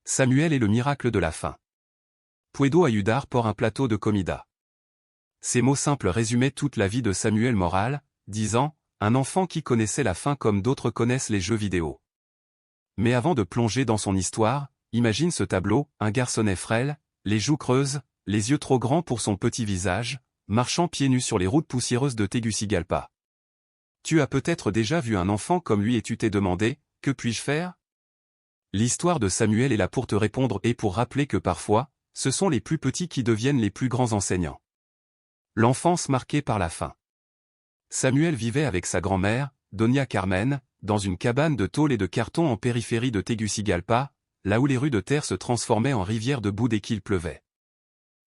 Samuel et le miracle de la faim. Puedo ayudar por un plato de comida. Ces mots simples résumaient toute la vie de Samuel Moral, 10 ans, un enfant qui connaissait la faim comme d'autres connaissent les jeux vidéo. Mais avant de plonger dans son histoire, imagine ce tableau, un garçonnet frêle, les joues creuses, les yeux trop grands pour son petit visage, marchant pieds nus sur les routes poussiéreuses de Tegucigalpa. Tu as peut-être déjà vu un enfant comme lui et tu t'es demandé, que puis-je faire? L'histoire de Samuel est là pour te répondre et pour rappeler que parfois, ce sont les plus petits qui deviennent les plus grands enseignants. L'enfance marquée par la faim. Samuel vivait avec sa grand-mère, Doña Carmen, dans une cabane de tôle et de carton en périphérie de Tegucigalpa, là où les rues de terre se transformaient en rivières de boue dès qu'il pleuvait.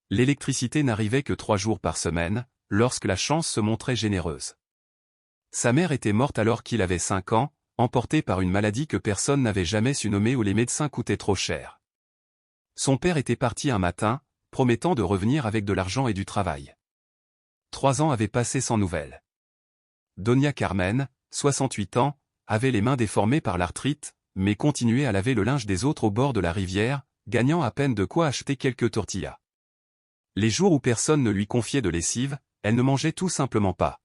L'électricité n'arrivait que 3 jours par semaine, lorsque la chance se montrait généreuse. Sa mère était morte alors qu'il avait 5 ans, emporté par une maladie que personne n'avait jamais su nommer où les médecins coûtaient trop cher. Son père était parti un matin, promettant de revenir avec de l'argent et du travail. 3 ans avaient passé sans nouvelles. Doña Carmen, 68 ans, avait les mains déformées par l'arthrite, mais continuait à laver le linge des autres au bord de la rivière, gagnant à peine de quoi acheter quelques tortillas. Les jours où personne ne lui confiait de lessive, elle ne mangeait tout simplement pas.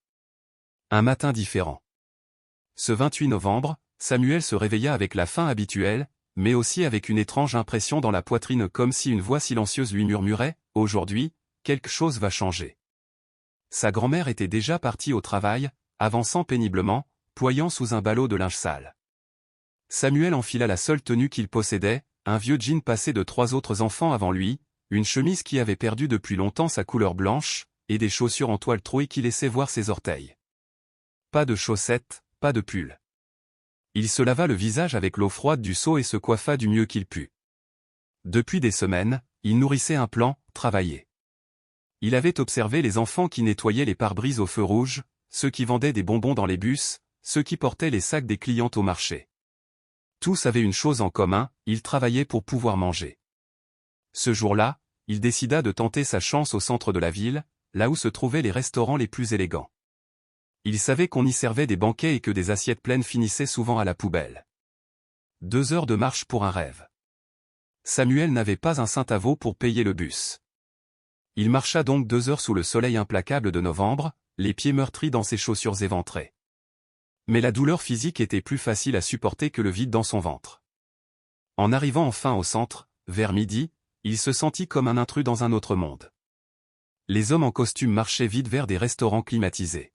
Un matin différent. Ce 28 novembre, Samuel se réveilla avec la faim habituelle, mais aussi avec une étrange impression dans la poitrine comme si une voix silencieuse lui murmurait « Aujourd'hui, quelque chose va changer ». Sa grand-mère était déjà partie au travail, avançant péniblement, ployant sous un ballot de linge sale. Samuel enfila la seule tenue qu'il possédait, un vieux jean passé de 3 autres enfants avant lui, une chemise qui avait perdu depuis longtemps sa couleur blanche, et des chaussures en toile trouée qui laissaient voir ses orteils. Pas de chaussettes, pas de pull. Il se lava le visage avec l'eau froide du seau et se coiffa du mieux qu'il put. Depuis des semaines, il nourrissait un plan, travailler. Il avait observé les enfants qui nettoyaient les pare-brises au feu rouge, ceux qui vendaient des bonbons dans les bus, ceux qui portaient les sacs des clientes au marché. Tous avaient une chose en commun, ils travaillaient pour pouvoir manger. Ce jour-là, il décida de tenter sa chance au centre de la ville, là où se trouvaient les restaurants les plus élégants. Il savait qu'on y servait des banquets et que des assiettes pleines finissaient souvent à la poubelle. 2 heures de marche pour un rêve. Samuel n'avait pas un centavo pour payer le bus. Il marcha donc 2 heures sous le soleil implacable de novembre, les pieds meurtris dans ses chaussures éventrées. Mais la douleur physique était plus facile à supporter que le vide dans son ventre. En arrivant enfin au centre, vers midi, il se sentit comme un intrus dans un autre monde. Les hommes en costume marchaient vite vers des restaurants climatisés.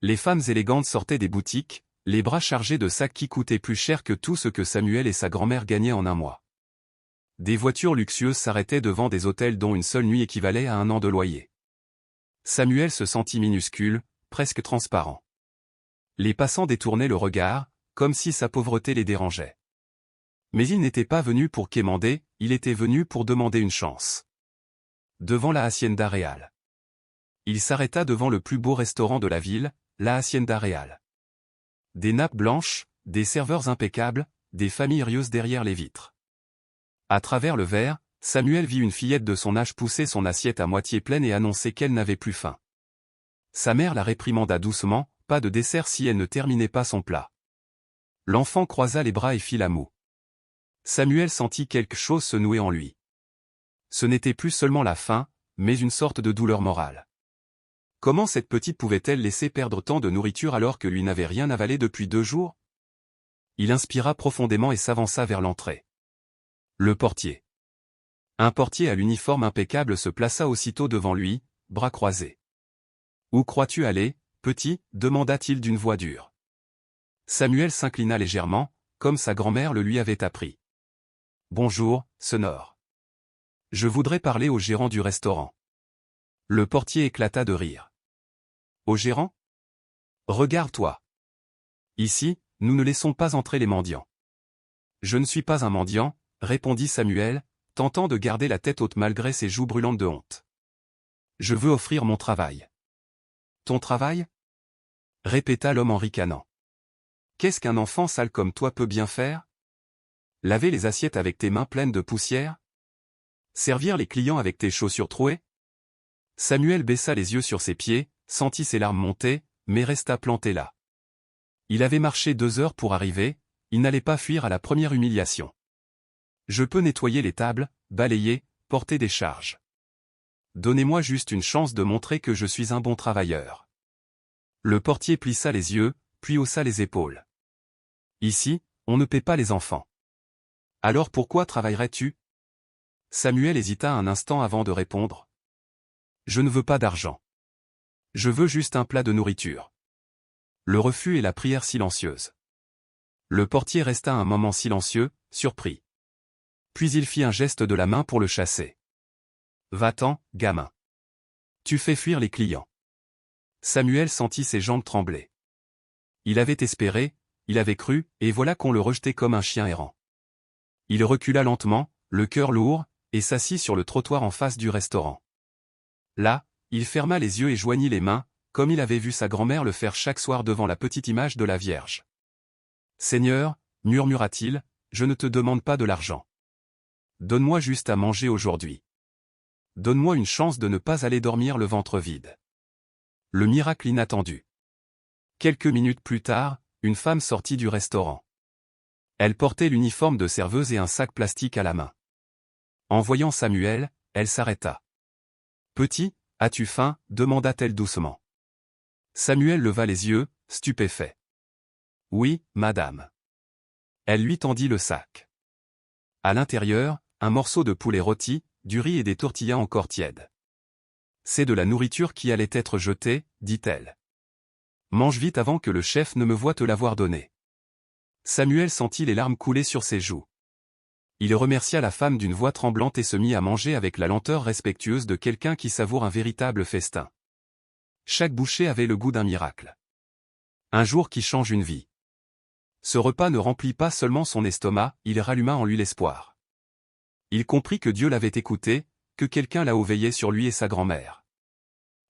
Les femmes élégantes sortaient des boutiques, les bras chargés de sacs qui coûtaient plus cher que tout ce que Samuel et sa grand-mère gagnaient en un mois. Des voitures luxueuses s'arrêtaient devant des hôtels dont une seule nuit équivalait à 1 an de loyer. Samuel se sentit minuscule, presque transparent. Les passants détournaient le regard, comme si sa pauvreté les dérangeait. Mais il n'était pas venu pour quémander, il était venu pour demander une chance. Devant la Hacienda Real. Il s'arrêta devant le plus beau restaurant de la ville, la Hacienda Real. Des nappes blanches, des serveurs impeccables, des familles rieuses derrière les vitres. À travers le verre, Samuel vit une fillette de son âge pousser son assiette à moitié pleine et annoncer qu'elle n'avait plus faim. Sa mère la réprimanda doucement, pas de dessert si elle ne terminait pas son plat. L'enfant croisa les bras et fit la moue. Samuel sentit quelque chose se nouer en lui. Ce n'était plus seulement la faim, mais une sorte de douleur morale. Comment cette petite pouvait-elle laisser perdre tant de nourriture alors que lui n'avait rien avalé depuis 2 jours? Il inspira profondément et s'avança vers l'entrée. Le portier. Un portier à l'uniforme impeccable se plaça aussitôt devant lui, bras croisés. « Où crois-tu aller, petit » demanda-t-il d'une voix dure. Samuel s'inclina légèrement, comme sa grand-mère le lui avait appris. « Bonjour, Sonore. Je voudrais parler au gérant du restaurant. » Le portier éclata de rire. « Au gérant? Regarde-toi. Ici, nous ne laissons pas entrer les mendiants. »« Je ne suis pas un mendiant, » répondit Samuel, tentant de garder la tête haute malgré ses joues brûlantes de honte. « Je veux offrir mon travail. »« Ton travail ?» répéta l'homme en ricanant. « Qu'est-ce qu'un enfant sale comme toi peut bien faire? Laver les assiettes avec tes mains pleines de poussière? Servir les clients avec tes chaussures trouées? » Samuel baissa les yeux sur ses pieds, sentit ses larmes monter, mais resta planté là. Il avait marché 2 heures pour arriver, il n'allait pas fuir à la première humiliation. Je peux nettoyer les tables, balayer, porter des charges. Donnez-moi juste une chance de montrer que je suis un bon travailleur. Le portier plissa les yeux, puis haussa les épaules. Ici, on ne paie pas les enfants. Alors pourquoi travaillerais-tu? Samuel hésita un instant avant de répondre. Je ne veux pas d'argent. Je veux juste un plat de nourriture. Le refus et la prière silencieuse. Le portier resta un moment silencieux, surpris. Puis il fit un geste de la main pour le chasser. Va-t'en, gamin. Tu fais fuir les clients. Samuel sentit ses jambes trembler. Il avait espéré, il avait cru, et voilà qu'on le rejetait comme un chien errant. Il recula lentement, le cœur lourd, et s'assit sur le trottoir en face du restaurant. Là, il ferma les yeux et joignit les mains, comme il avait vu sa grand-mère le faire chaque soir devant la petite image de la Vierge. « Seigneur, murmura-t-il, je ne te demande pas de l'argent. Donne-moi juste à manger aujourd'hui. Donne-moi une chance de ne pas aller dormir le ventre vide. » Le miracle inattendu. Quelques minutes plus tard, une femme sortit du restaurant. Elle portait l'uniforme de serveuse et un sac plastique à la main. En voyant Samuel, elle s'arrêta. « Petit, as-tu faim » demanda-t-elle doucement. Samuel leva les yeux, stupéfait. « Oui, madame. » Elle lui tendit le sac. À l'intérieur, un morceau de poulet rôti, du riz et des tortillas encore tièdes. « C'est de la nourriture qui allait être jetée, dit-elle. Mange vite avant que le chef ne me voie te l'avoir donnée. » Samuel sentit les larmes couler sur ses joues. Il remercia la femme d'une voix tremblante et se mit à manger avec la lenteur respectueuse de quelqu'un qui savoure un véritable festin. Chaque bouchée avait le goût d'un miracle. Un jour qui change une vie. Ce repas ne remplit pas seulement son estomac, il ralluma en lui l'espoir. Il comprit que Dieu l'avait écouté, que quelqu'un là-haut veillait sur lui et sa grand-mère.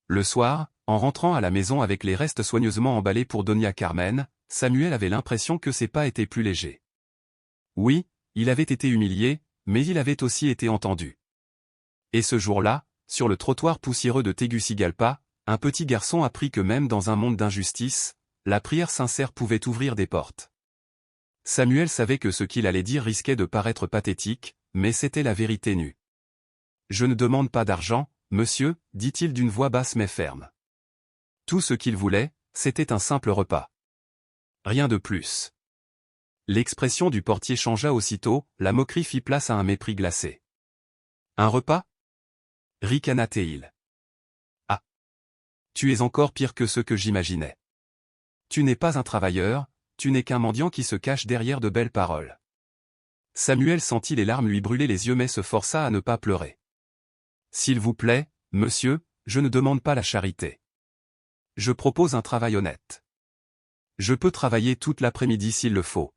Le soir, en rentrant à la maison avec les restes soigneusement emballés pour Doña Carmen, Samuel avait l'impression que ses pas étaient plus légers. Oui, il avait été humilié, mais il avait aussi été entendu. Et ce jour-là, sur le trottoir poussiéreux de Tegucigalpa, un petit garçon apprit que même dans un monde d'injustice, la prière sincère pouvait ouvrir des portes. Samuel savait que ce qu'il allait dire risquait de paraître pathétique, mais c'était la vérité nue. « Je ne demande pas d'argent, monsieur, dit-il d'une voix basse mais ferme. Tout ce qu'il voulait, c'était un simple repas. Rien de plus. » L'expression du portier changea aussitôt, la moquerie fit place à un mépris glacé. « Un repas » ricana-t-il. « Ah. Tu es encore pire que ce que j'imaginais. Tu n'es pas un travailleur, tu n'es qu'un mendiant qui se cache derrière de belles paroles. » Samuel sentit les larmes lui brûler les yeux mais se força à ne pas pleurer. « S'il vous plaît, monsieur, je ne demande pas la charité. Je propose un travail honnête. Je peux travailler toute l'après-midi s'il le faut. »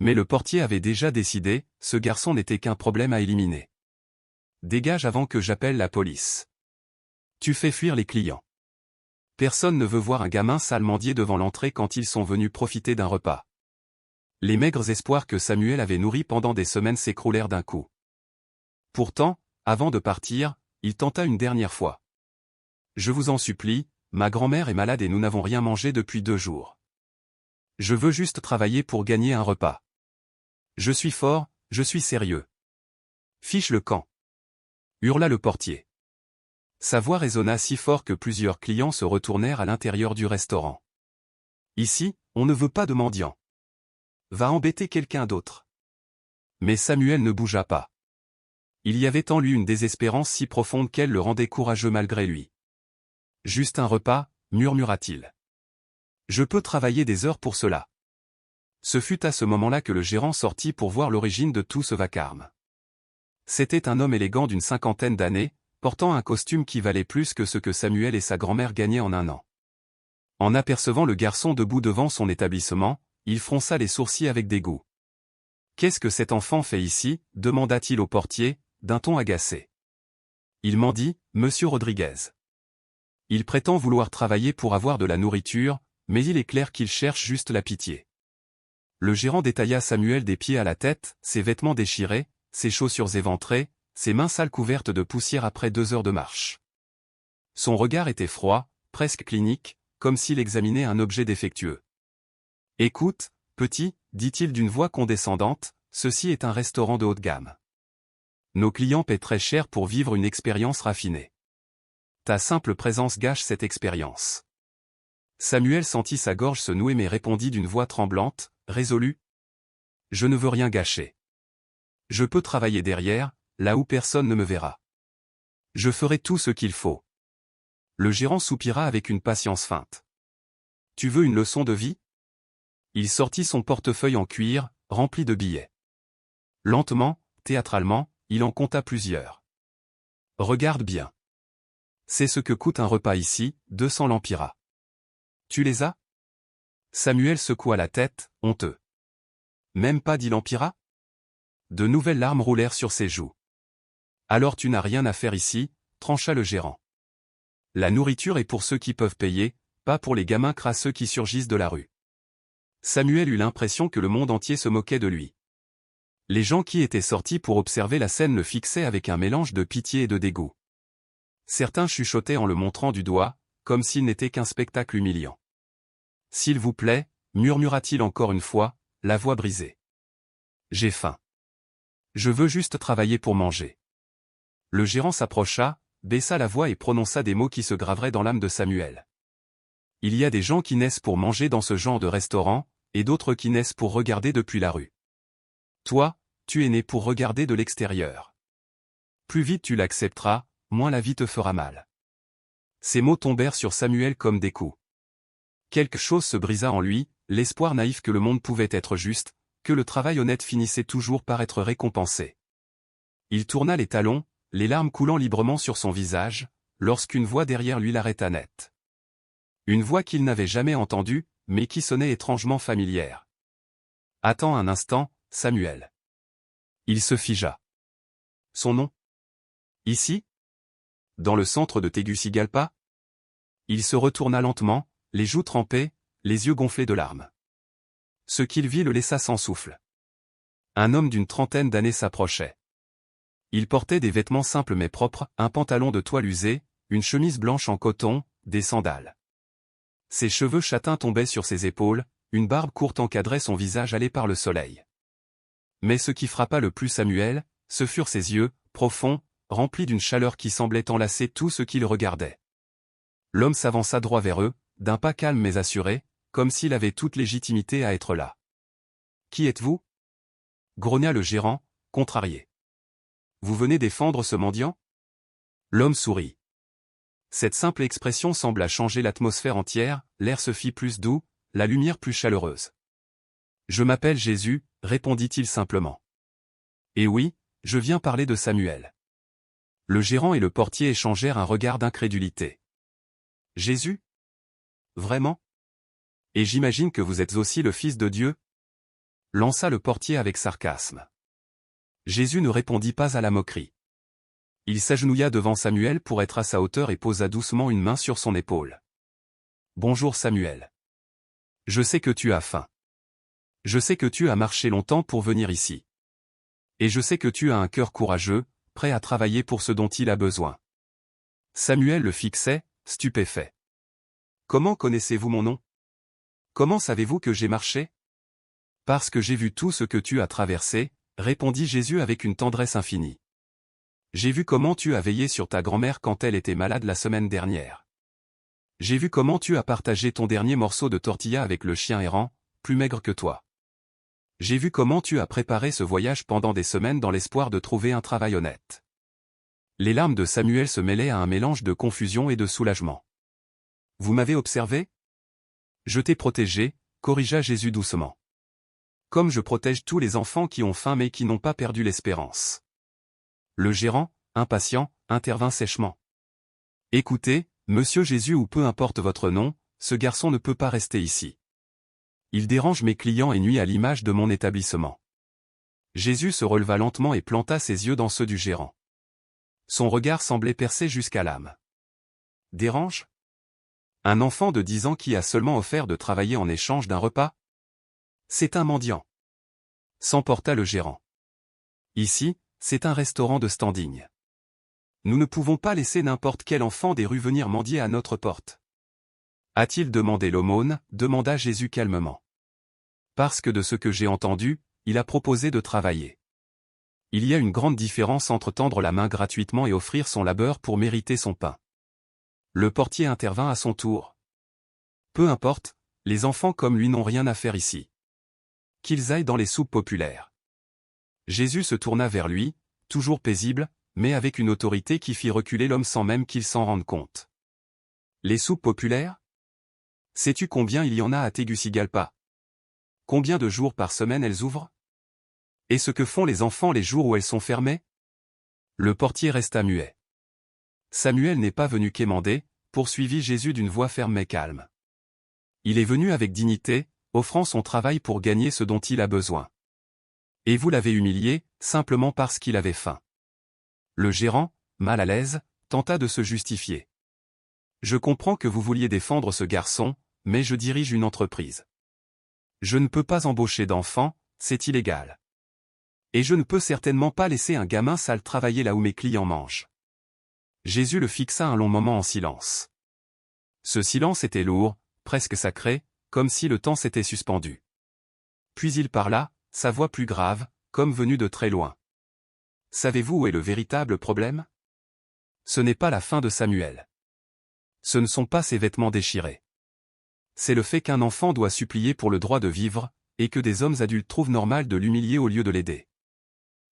Mais le portier avait déjà décidé, ce garçon n'était qu'un problème à éliminer. « Dégage avant que j'appelle la police. Tu fais fuir les clients. Personne ne veut voir un gamin sale mendier devant l'entrée quand ils sont venus profiter d'un repas. » Les maigres espoirs que Samuel avait nourris pendant des semaines s'écroulèrent d'un coup. Pourtant, avant de partir, il tenta une dernière fois. « Je vous en supplie, ma grand-mère est malade et nous n'avons rien mangé depuis 2 jours. Je veux juste travailler pour gagner un repas. Je suis fort, je suis sérieux. Fiche le camp. » hurla le portier. Sa voix résonna si fort que plusieurs clients se retournèrent à l'intérieur du restaurant. « Ici, on ne veut pas de mendiants. Va embêter quelqu'un d'autre. » Mais Samuel ne bougea pas. Il y avait en lui une désespérance si profonde qu'elle le rendait courageux malgré lui. « Juste un repas, » murmura-t-il. « Je peux travailler des heures pour cela. » Ce fut à ce moment-là que le gérant sortit pour voir l'origine de tout ce vacarme. C'était un homme élégant d'une 50aine d'années, portant un costume qui valait plus que ce que Samuel et sa grand-mère gagnaient en un an. En apercevant le garçon debout devant son établissement, il fronça les sourcils avec dégoût. « Qu'est-ce que cet enfant fait ici » demanda-t-il au portier, d'un ton agacé. « Il mendie, monsieur Rodriguez. Il prétend vouloir travailler pour avoir de la nourriture, mais il est clair qu'il cherche juste la pitié. » Le gérant détailla Samuel des pieds à la tête, ses vêtements déchirés, ses chaussures éventrées, ses mains sales couvertes de poussière après 2 heures de marche. Son regard était froid, presque clinique, comme s'il examinait un objet défectueux. « Écoute, petit, dit-il d'une voix condescendante, ceci est un restaurant de haute gamme. Nos clients paient très cher pour vivre une expérience raffinée. Ta simple présence gâche cette expérience. Samuel sentit sa gorge se nouer mais répondit d'une voix tremblante, résolue. Je ne veux rien gâcher. Je peux travailler derrière, là où personne ne me verra. Je ferai tout ce qu'il faut. Le gérant soupira avec une patience feinte. Tu veux une leçon de vie? Il sortit son portefeuille en cuir, rempli de billets. Lentement, théâtralement, il en compta plusieurs. Regarde bien. C'est ce que coûte un repas ici, 200 lempiras. Tu les as? Samuel secoua la tête, honteux. Même pas 10 lempiras? De nouvelles larmes roulèrent sur ses joues. Alors tu n'as rien à faire ici, trancha le gérant. La nourriture est pour ceux qui peuvent payer, pas pour les gamins crasseux qui surgissent de la rue. Samuel eut l'impression que le monde entier se moquait de lui. Les gens qui étaient sortis pour observer la scène le fixaient avec un mélange de pitié et de dégoût. Certains chuchotaient en le montrant du doigt, comme s'il n'était qu'un spectacle humiliant. « S'il vous plaît » murmura-t-il encore une fois, la voix brisée. « J'ai faim. Je veux juste travailler pour manger. » Le gérant s'approcha, baissa la voix et prononça des mots qui se graveraient dans l'âme de Samuel. « Il y a des gens qui naissent pour manger dans ce genre de restaurant, et d'autres qui naissent pour regarder depuis la rue. Toi, tu es né pour regarder de l'extérieur. Plus vite tu l'accepteras, moins la vie te fera mal. » Ces mots tombèrent sur Samuel comme des coups. Quelque chose se brisa en lui, l'espoir naïf que le monde pouvait être juste, que le travail honnête finissait toujours par être récompensé. Il tourna les talons, les larmes coulant librement sur son visage, lorsqu'une voix derrière lui l'arrêta net. Une voix qu'il n'avait jamais entendue, mais qui sonnait étrangement familière. « Attends un instant, Samuel. » Il se figea. Son nom? Ici? Dans le centre de Tegucigalpa? Il se retourna lentement, les joues trempées, les yeux gonflés de larmes. Ce qu'il vit le laissa sans souffle. Un homme d'une trentaine d'années s'approchait. Il portait des vêtements simples mais propres, un pantalon de toile usé, une chemise blanche en coton, des sandales. Ses cheveux châtains tombaient sur ses épaules, une barbe courte encadrait son visage hâlé par le soleil. Mais ce qui frappa le plus Samuel, ce furent ses yeux, profonds, remplis d'une chaleur qui semblait enlacer tout ce qu'il regardait. L'homme s'avança droit vers eux, d'un pas calme mais assuré, comme s'il avait toute légitimité à être là. « Qui êtes-vous » grogna le gérant, contrarié. « Vous venez défendre ce mendiant » L'homme sourit. Cette simple expression sembla changer l'atmosphère entière, l'air se fit plus doux, la lumière plus chaleureuse. « Je m'appelle Jésus » répondit-il simplement. « Et oui, je viens parler de Samuel. » Le gérant et le portier échangèrent un regard d'incrédulité. « Jésus? Vraiment? Et j'imagine que vous êtes aussi le Fils de Dieu » lança le portier avec sarcasme. Jésus ne répondit pas à la moquerie. Il s'agenouilla devant Samuel pour être à sa hauteur et posa doucement une main sur son épaule. « Bonjour Samuel. Je sais que tu as faim. Je sais que tu as marché longtemps pour venir ici. Et je sais que tu as un cœur courageux, prêt à travailler pour ce dont il a besoin. » Samuel le fixait, stupéfait. « Comment connaissez-vous mon nom? Comment savez-vous que j'ai marché? » « Parce que j'ai vu tout ce que tu as traversé, » répondit Jésus avec une tendresse infinie. « J'ai vu comment tu as veillé sur ta grand-mère quand elle était malade la semaine dernière. J'ai vu comment tu as partagé ton dernier morceau de tortilla avec le chien errant, plus maigre que toi. J'ai vu comment tu as préparé ce voyage pendant des semaines dans l'espoir de trouver un travail honnête. » Les larmes de Samuel se mêlaient à un mélange de confusion et de soulagement. « Vous m'avez observé? Je t'ai protégé, » corrigea Jésus doucement. « Comme je protège tous les enfants qui ont faim mais qui n'ont pas perdu l'espérance. » Le gérant, impatient, intervint sèchement. « Écoutez, Monsieur Jésus ou peu importe votre nom, ce garçon ne peut pas rester ici. Il dérange mes clients et nuit à l'image de mon établissement. » Jésus se releva lentement et planta ses yeux dans ceux du gérant. Son regard semblait percer jusqu'à l'âme. « Dérange? Un enfant de 10 ans qui a seulement offert de travailler en échange d'un repas? C'est un mendiant. » S'emporta le gérant. « Ici, c'est un restaurant de standing. Nous ne pouvons pas laisser n'importe quel enfant des rues venir mendier à notre porte. » A-t-il demandé l'aumône? Demanda Jésus calmement. « Parce que de ce que j'ai entendu, il a proposé de travailler. Il y a une grande différence entre tendre la main gratuitement et offrir son labeur pour mériter son pain. Le portier intervint à son tour. Peu importe, les enfants comme lui n'ont rien à faire ici. Qu'ils aillent dans les soupes populaires. Jésus se tourna vers lui, toujours paisible, mais avec une autorité qui fit reculer l'homme sans même qu'il s'en rende compte. Les soupes populaires? Sais-tu combien il y en a à Tegucigalpa? Combien de jours par semaine elles ouvrent? Et ce que font les enfants les jours où elles sont fermées? Le portier resta muet. Samuel n'est pas venu quémander, poursuivit Jésus d'une voix ferme mais calme. Il est venu avec dignité, offrant son travail pour gagner ce dont il a besoin. Et vous l'avez humilié, simplement parce qu'il avait faim. Le gérant, mal à l'aise, tenta de se justifier. Je comprends que vous vouliez défendre ce garçon, mais je dirige une entreprise. Je ne peux pas embaucher d'enfants, c'est illégal. Et je ne peux certainement pas laisser un gamin sale travailler là où mes clients mangent. Jésus le fixa un long moment en silence. Ce silence était lourd, presque sacré, comme si le temps s'était suspendu. Puis il parla, sa voix plus grave, comme venue de très loin. Savez-vous où est le véritable problème? Ce n'est pas la faim de Samuel. Ce ne sont pas ses vêtements déchirés. C'est le fait qu'un enfant doit supplier pour le droit de vivre, et que des hommes adultes trouvent normal de l'humilier au lieu de l'aider.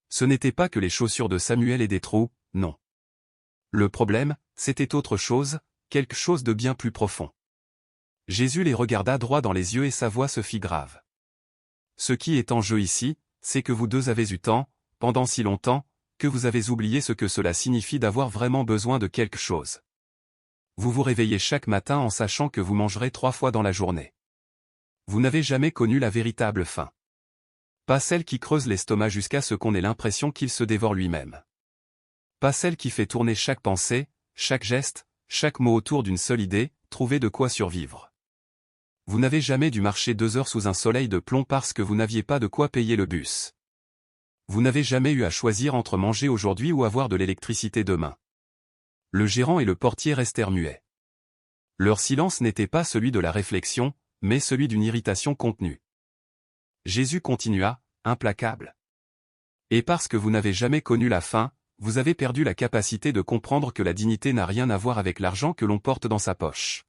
Ce n'était pas que les chaussures de Samuel aient des trous, non. Le problème, c'était autre chose, quelque chose de bien plus profond. Jésus les regarda droit dans les yeux et sa voix se fit grave. Ce qui est en jeu ici, c'est que vous deux avez eu tant, pendant si longtemps, que vous avez oublié ce que cela signifie d'avoir vraiment besoin de quelque chose. Vous vous réveillez chaque matin en sachant que vous mangerez 3 fois dans la journée. Vous n'avez jamais connu la véritable faim. Pas celle qui creuse l'estomac jusqu'à ce qu'on ait l'impression qu'il se dévore lui-même. Pas celle qui fait tourner chaque pensée, chaque geste, chaque mot autour d'une seule idée, trouver de quoi survivre. Vous n'avez jamais dû marcher 2 heures sous un soleil de plomb parce que vous n'aviez pas de quoi payer le bus. Vous n'avez jamais eu à choisir entre manger aujourd'hui ou avoir de l'électricité demain. Le gérant et le portier restèrent muets. Leur silence n'était pas celui de la réflexion, mais celui d'une irritation contenue. Jésus continua, implacable. Et parce que vous n'avez jamais connu la faim, vous avez perdu la capacité de comprendre que la dignité n'a rien à voir avec l'argent que l'on porte dans sa poche.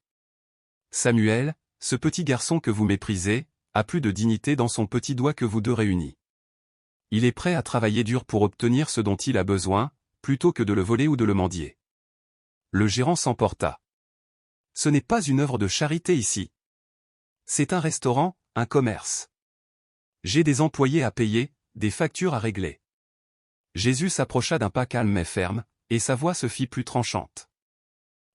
Samuel, ce petit garçon que vous méprisez, a plus de dignité dans son petit doigt que vous deux réunis. Il est prêt à travailler dur pour obtenir ce dont il a besoin, plutôt que de le voler ou de le mendier. Le gérant s'emporta. Ce n'est pas une œuvre de charité ici. C'est un restaurant, un commerce. J'ai des employés à payer, des factures à régler. Jésus s'approcha d'un pas calme mais ferme, et sa voix se fit plus tranchante.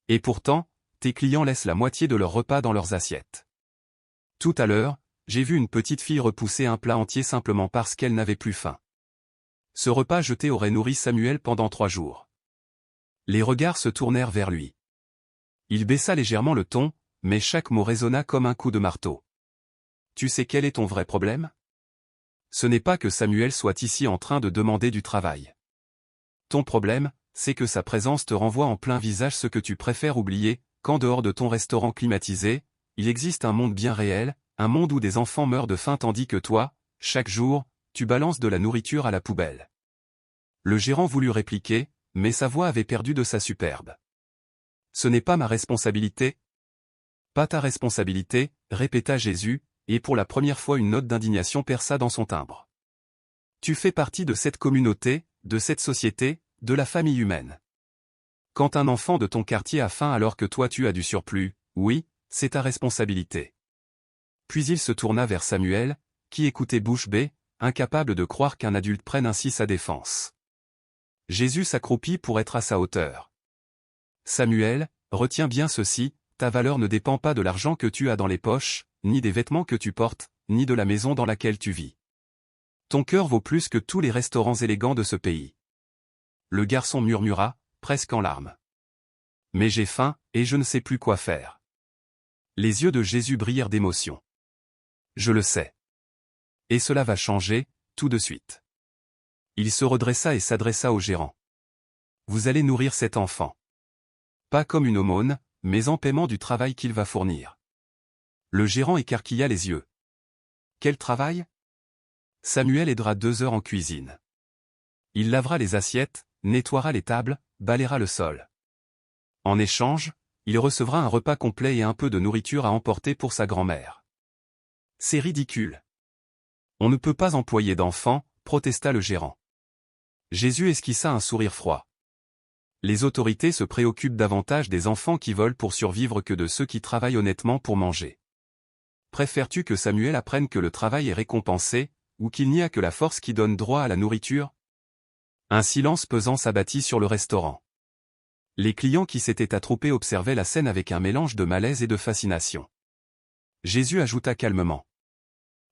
Et pourtant, tes clients laissent la moitié de leur repas dans leurs assiettes. Tout à l'heure, j'ai vu une petite fille repousser un plat entier simplement parce qu'elle n'avait plus faim. Ce repas jeté aurait nourri Samuel pendant 3 jours. Les regards se tournèrent vers lui. Il baissa légèrement le ton, mais chaque mot résonna comme un coup de marteau. Tu sais quel est ton vrai problème? Ce n'est pas que Samuel soit ici en train de demander du travail. Ton problème, c'est que sa présence te renvoie en plein visage ce que tu préfères oublier, qu'en dehors de ton restaurant climatisé, il existe un monde bien réel, un monde où des enfants meurent de faim tandis que toi, chaque jour, tu balances de la nourriture à la poubelle. Le gérant voulut répliquer, mais sa voix avait perdu de sa superbe. Ce n'est pas ma responsabilité? Pas ta responsabilité, répéta Jésus, et pour la première fois une note d'indignation perça dans son timbre. Tu fais partie de cette communauté, de cette société, de la famille humaine. Quand un enfant de ton quartier a faim alors que toi tu as du surplus, oui, c'est ta responsabilité. Puis il se tourna vers Samuel, qui écoutait bouche bée, incapable de croire qu'un adulte prenne ainsi sa défense. Jésus s'accroupit pour être à sa hauteur. Samuel, retiens bien ceci, ta valeur ne dépend pas de l'argent que tu as dans les poches, ni des vêtements que tu portes, ni de la maison dans laquelle tu vis. Ton cœur vaut plus que tous les restaurants élégants de ce pays. Le garçon murmura, presque en larmes. Mais j'ai faim, et je ne sais plus quoi faire. Les yeux de Jésus brillèrent d'émotion. Je le sais. Et cela va changer, tout de suite. Il se redressa et s'adressa au gérant. Vous allez nourrir cet enfant. Pas comme une aumône, mais en paiement du travail qu'il va fournir. Le gérant écarquilla les yeux. Quel travail? Samuel aidera 2 heures en cuisine. Il lavera les assiettes, nettoiera les tables, balayera le sol. En échange, il recevra un repas complet et un peu de nourriture à emporter pour sa grand-mère. C'est ridicule. On ne peut pas employer d'enfants, protesta le gérant. Jésus esquissa un sourire froid. Les autorités se préoccupent davantage des enfants qui volent pour survivre que de ceux qui travaillent honnêtement pour manger. Préfères-tu que Samuel apprenne que le travail est récompensé, ou qu'il n'y a que la force qui donne droit à la nourriture? Un silence pesant s'abattit sur le restaurant. Les clients qui s'étaient attroupés observaient la scène avec un mélange de malaise et de fascination. Jésus ajouta calmement.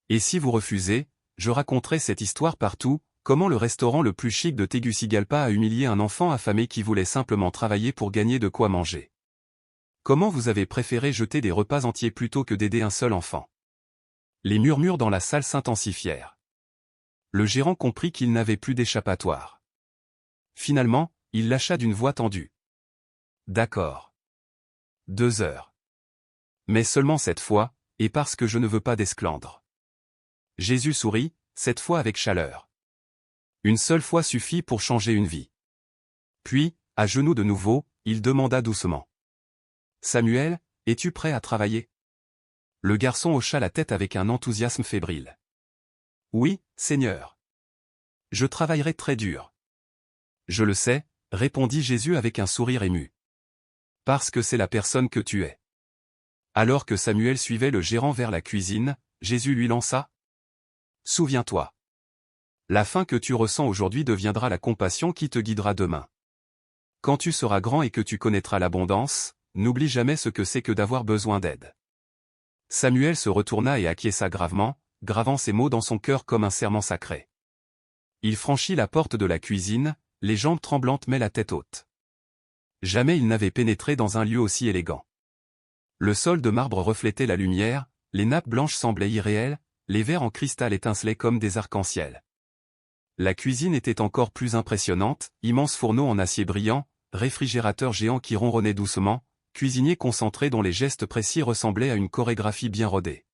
Et si vous refusez, je raconterai cette histoire partout, comment le restaurant le plus chic de Tegucigalpa a humilié un enfant affamé qui voulait simplement travailler pour gagner de quoi manger. Comment vous avez préféré jeter des repas entiers plutôt que d'aider un seul enfant? Les murmures dans la salle s'intensifièrent. Le gérant comprit qu'il n'avait plus d'échappatoire. Finalement, il lâcha d'une voix tendue. D'accord. 2 heures. Mais seulement cette fois, et parce que je ne veux pas d'esclandre. Jésus sourit, cette fois avec chaleur. Une seule fois suffit pour changer une vie. Puis, à genoux de nouveau, il demanda doucement. Samuel, es-tu prêt à travailler? Le garçon hocha la tête avec un enthousiasme fébrile. Oui, Seigneur. Je travaillerai très dur. Je le sais, répondit Jésus avec un sourire ému. Parce que c'est la personne que tu es. Alors que Samuel suivait le gérant vers la cuisine, Jésus lui lança. Souviens-toi. La faim que tu ressens aujourd'hui deviendra la compassion qui te guidera demain. Quand tu seras grand et que tu connaîtras l'abondance, n'oublie jamais ce que c'est que d'avoir besoin d'aide. Samuel se retourna et acquiesça gravement, gravant ces mots dans son cœur comme un serment sacré. Il franchit la porte de la cuisine, les jambes tremblantes mais la tête haute. Jamais il n'avait pénétré dans un lieu aussi élégant. Le sol de marbre reflétait la lumière, les nappes blanches semblaient irréelles, les verres en cristal étincelaient comme des arcs-en-ciel. La cuisine était encore plus impressionnante, immense fourneau en acier brillant, réfrigérateur géant qui ronronnait doucement, cuisinier concentré dont les gestes précis ressemblaient à une chorégraphie bien rodée.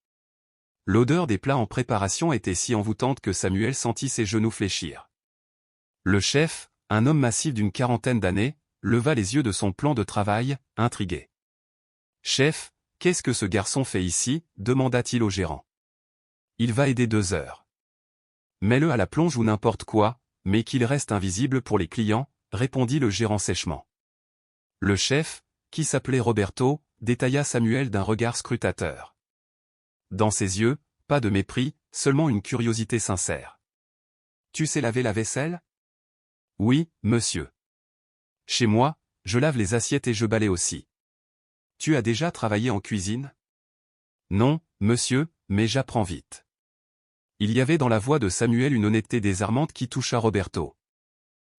L'odeur des plats en préparation était si envoûtante que Samuel sentit ses genoux fléchir. Le chef, un homme massif d'une quarantaine d'années, leva les yeux de son plan de travail, intrigué. « Chef, qu'est-ce que ce garçon fait ici ?» demanda-t-il au gérant. « Il va aider 2 heures. Mets-le à la plonge ou n'importe quoi, mais qu'il reste invisible pour les clients, » répondit le gérant sèchement. Le chef, qui s'appelait Roberto, détailla Samuel d'un regard scrutateur. Dans ses yeux, pas de mépris, seulement une curiosité sincère. « Tu sais laver la vaisselle ?»« Oui, monsieur. Chez moi, je lave les assiettes et je balaye aussi. »« Tu as déjà travaillé en cuisine ?»« Non, monsieur, mais j'apprends vite. » Il y avait dans la voix de Samuel une honnêteté désarmante qui toucha Roberto.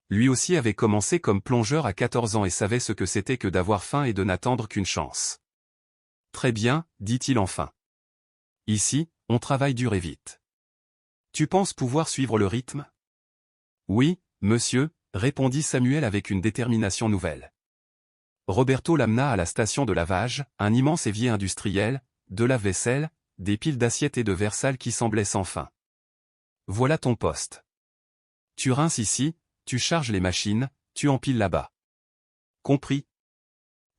Lui aussi avait commencé comme plongeur à 14 ans et savait ce que c'était que d'avoir faim et de n'attendre qu'une chance. « Très bien, dit-il enfin. Ici, on travaille dur et vite. Tu penses pouvoir suivre le rythme ? » Oui, monsieur, répondit Samuel avec une détermination nouvelle. Roberto l'amena à la station de lavage, un immense évier industriel, de lave-vaisselle, des piles d'assiettes et de verres sales qui semblaient sans fin. Voilà ton poste. Tu rinces ici, tu charges les machines, tu empiles là-bas. Compris.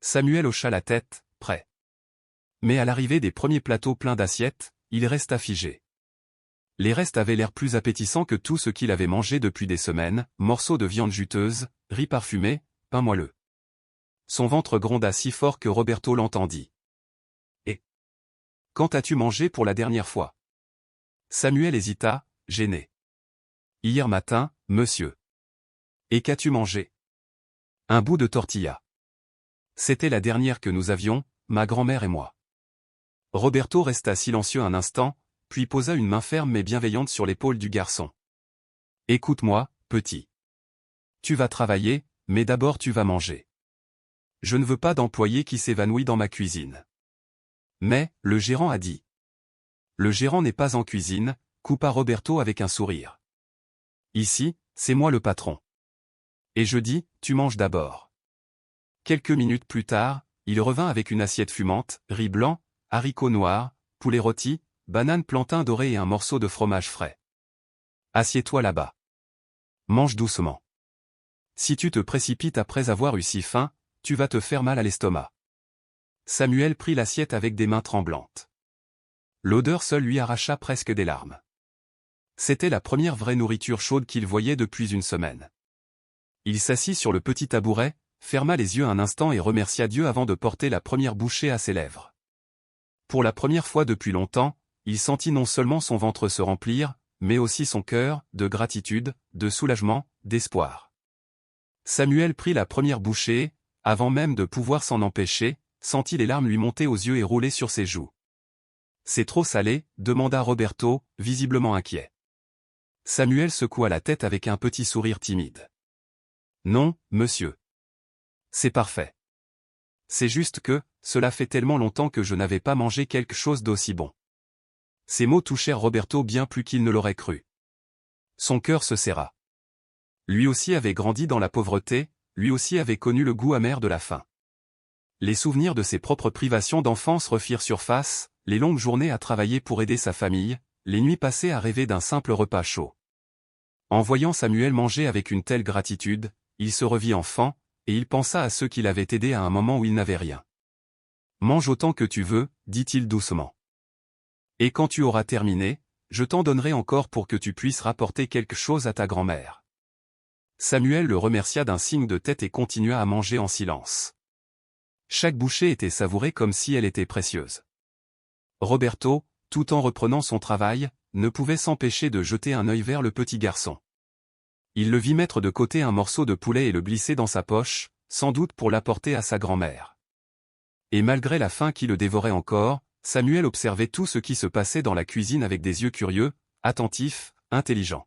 Samuel hocha la tête, prêt. Mais à l'arrivée des premiers plateaux pleins d'assiettes, il resta figé. Les restes avaient l'air plus appétissants que tout ce qu'il avait mangé depuis des semaines, morceaux de viande juteuse, riz parfumé, pain moelleux. Son ventre gronda si fort que Roberto l'entendit. Et quand as-tu mangé pour la dernière fois ? Samuel hésita, gêné. Hier matin, monsieur. Et qu'as-tu mangé ? Un bout de tortilla. C'était la dernière que nous avions, ma grand-mère et moi. Roberto resta silencieux un instant, puis posa une main ferme mais bienveillante sur l'épaule du garçon. Écoute-moi, petit. Tu vas travailler, mais d'abord tu vas manger. Je ne veux pas d'employé qui s'évanouit dans ma cuisine. Mais, le gérant a dit. Le gérant n'est pas en cuisine, coupa Roberto avec un sourire. Ici, c'est moi le patron. Et je dis, tu manges d'abord. Quelques minutes plus tard, il revint avec une assiette fumante, riz blanc, haricots noirs, poulet rôti, bananes plantain doré et un morceau de fromage frais. Assieds-toi là-bas. Mange doucement. Si tu te précipites après avoir eu si faim, tu vas te faire mal à l'estomac. Samuel prit l'assiette avec des mains tremblantes. L'odeur seule lui arracha presque des larmes. C'était la première vraie nourriture chaude qu'il voyait depuis une semaine. Il s'assit sur le petit tabouret, ferma les yeux un instant et remercia Dieu avant de porter la première bouchée à ses lèvres. Pour la première fois depuis longtemps, il sentit non seulement son ventre se remplir, mais aussi son cœur, de gratitude, de soulagement, d'espoir. Samuel prit la première bouchée et, avant même de pouvoir s'en empêcher, sentit les larmes lui monter aux yeux et rouler sur ses joues. « C'est trop salé ?» demanda Roberto, visiblement inquiet. Samuel secoua la tête avec un petit sourire timide. « Non, monsieur. C'est parfait. C'est juste que, cela fait tellement longtemps que je n'avais pas mangé quelque chose d'aussi bon. » Ces mots touchèrent Roberto bien plus qu'il ne l'aurait cru. Son cœur se serra. Lui aussi avait grandi dans la pauvreté, lui aussi avait connu le goût amer de la faim. Les souvenirs de ses propres privations d'enfance refirent surface, les longues journées à travailler pour aider sa famille, les nuits passées à rêver d'un simple repas chaud. En voyant Samuel manger avec une telle gratitude, il se revit enfant, et il pensa à ceux qui l'avaient aidé à un moment où il n'avait rien. « Mange autant que tu veux, dit-il doucement. Et quand tu auras terminé, je t'en donnerai encore pour que tu puisses rapporter quelque chose à ta grand-mère. » Samuel le remercia d'un signe de tête et continua à manger en silence. Chaque bouchée était savourée comme si elle était précieuse. Roberto, tout en reprenant son travail, ne pouvait s'empêcher de jeter un œil vers le petit garçon. Il le vit mettre de côté un morceau de poulet et le glisser dans sa poche, sans doute pour l'apporter à sa grand-mère. Et malgré la faim qui le dévorait encore, Samuel observait tout ce qui se passait dans la cuisine avec des yeux curieux, attentifs, intelligents.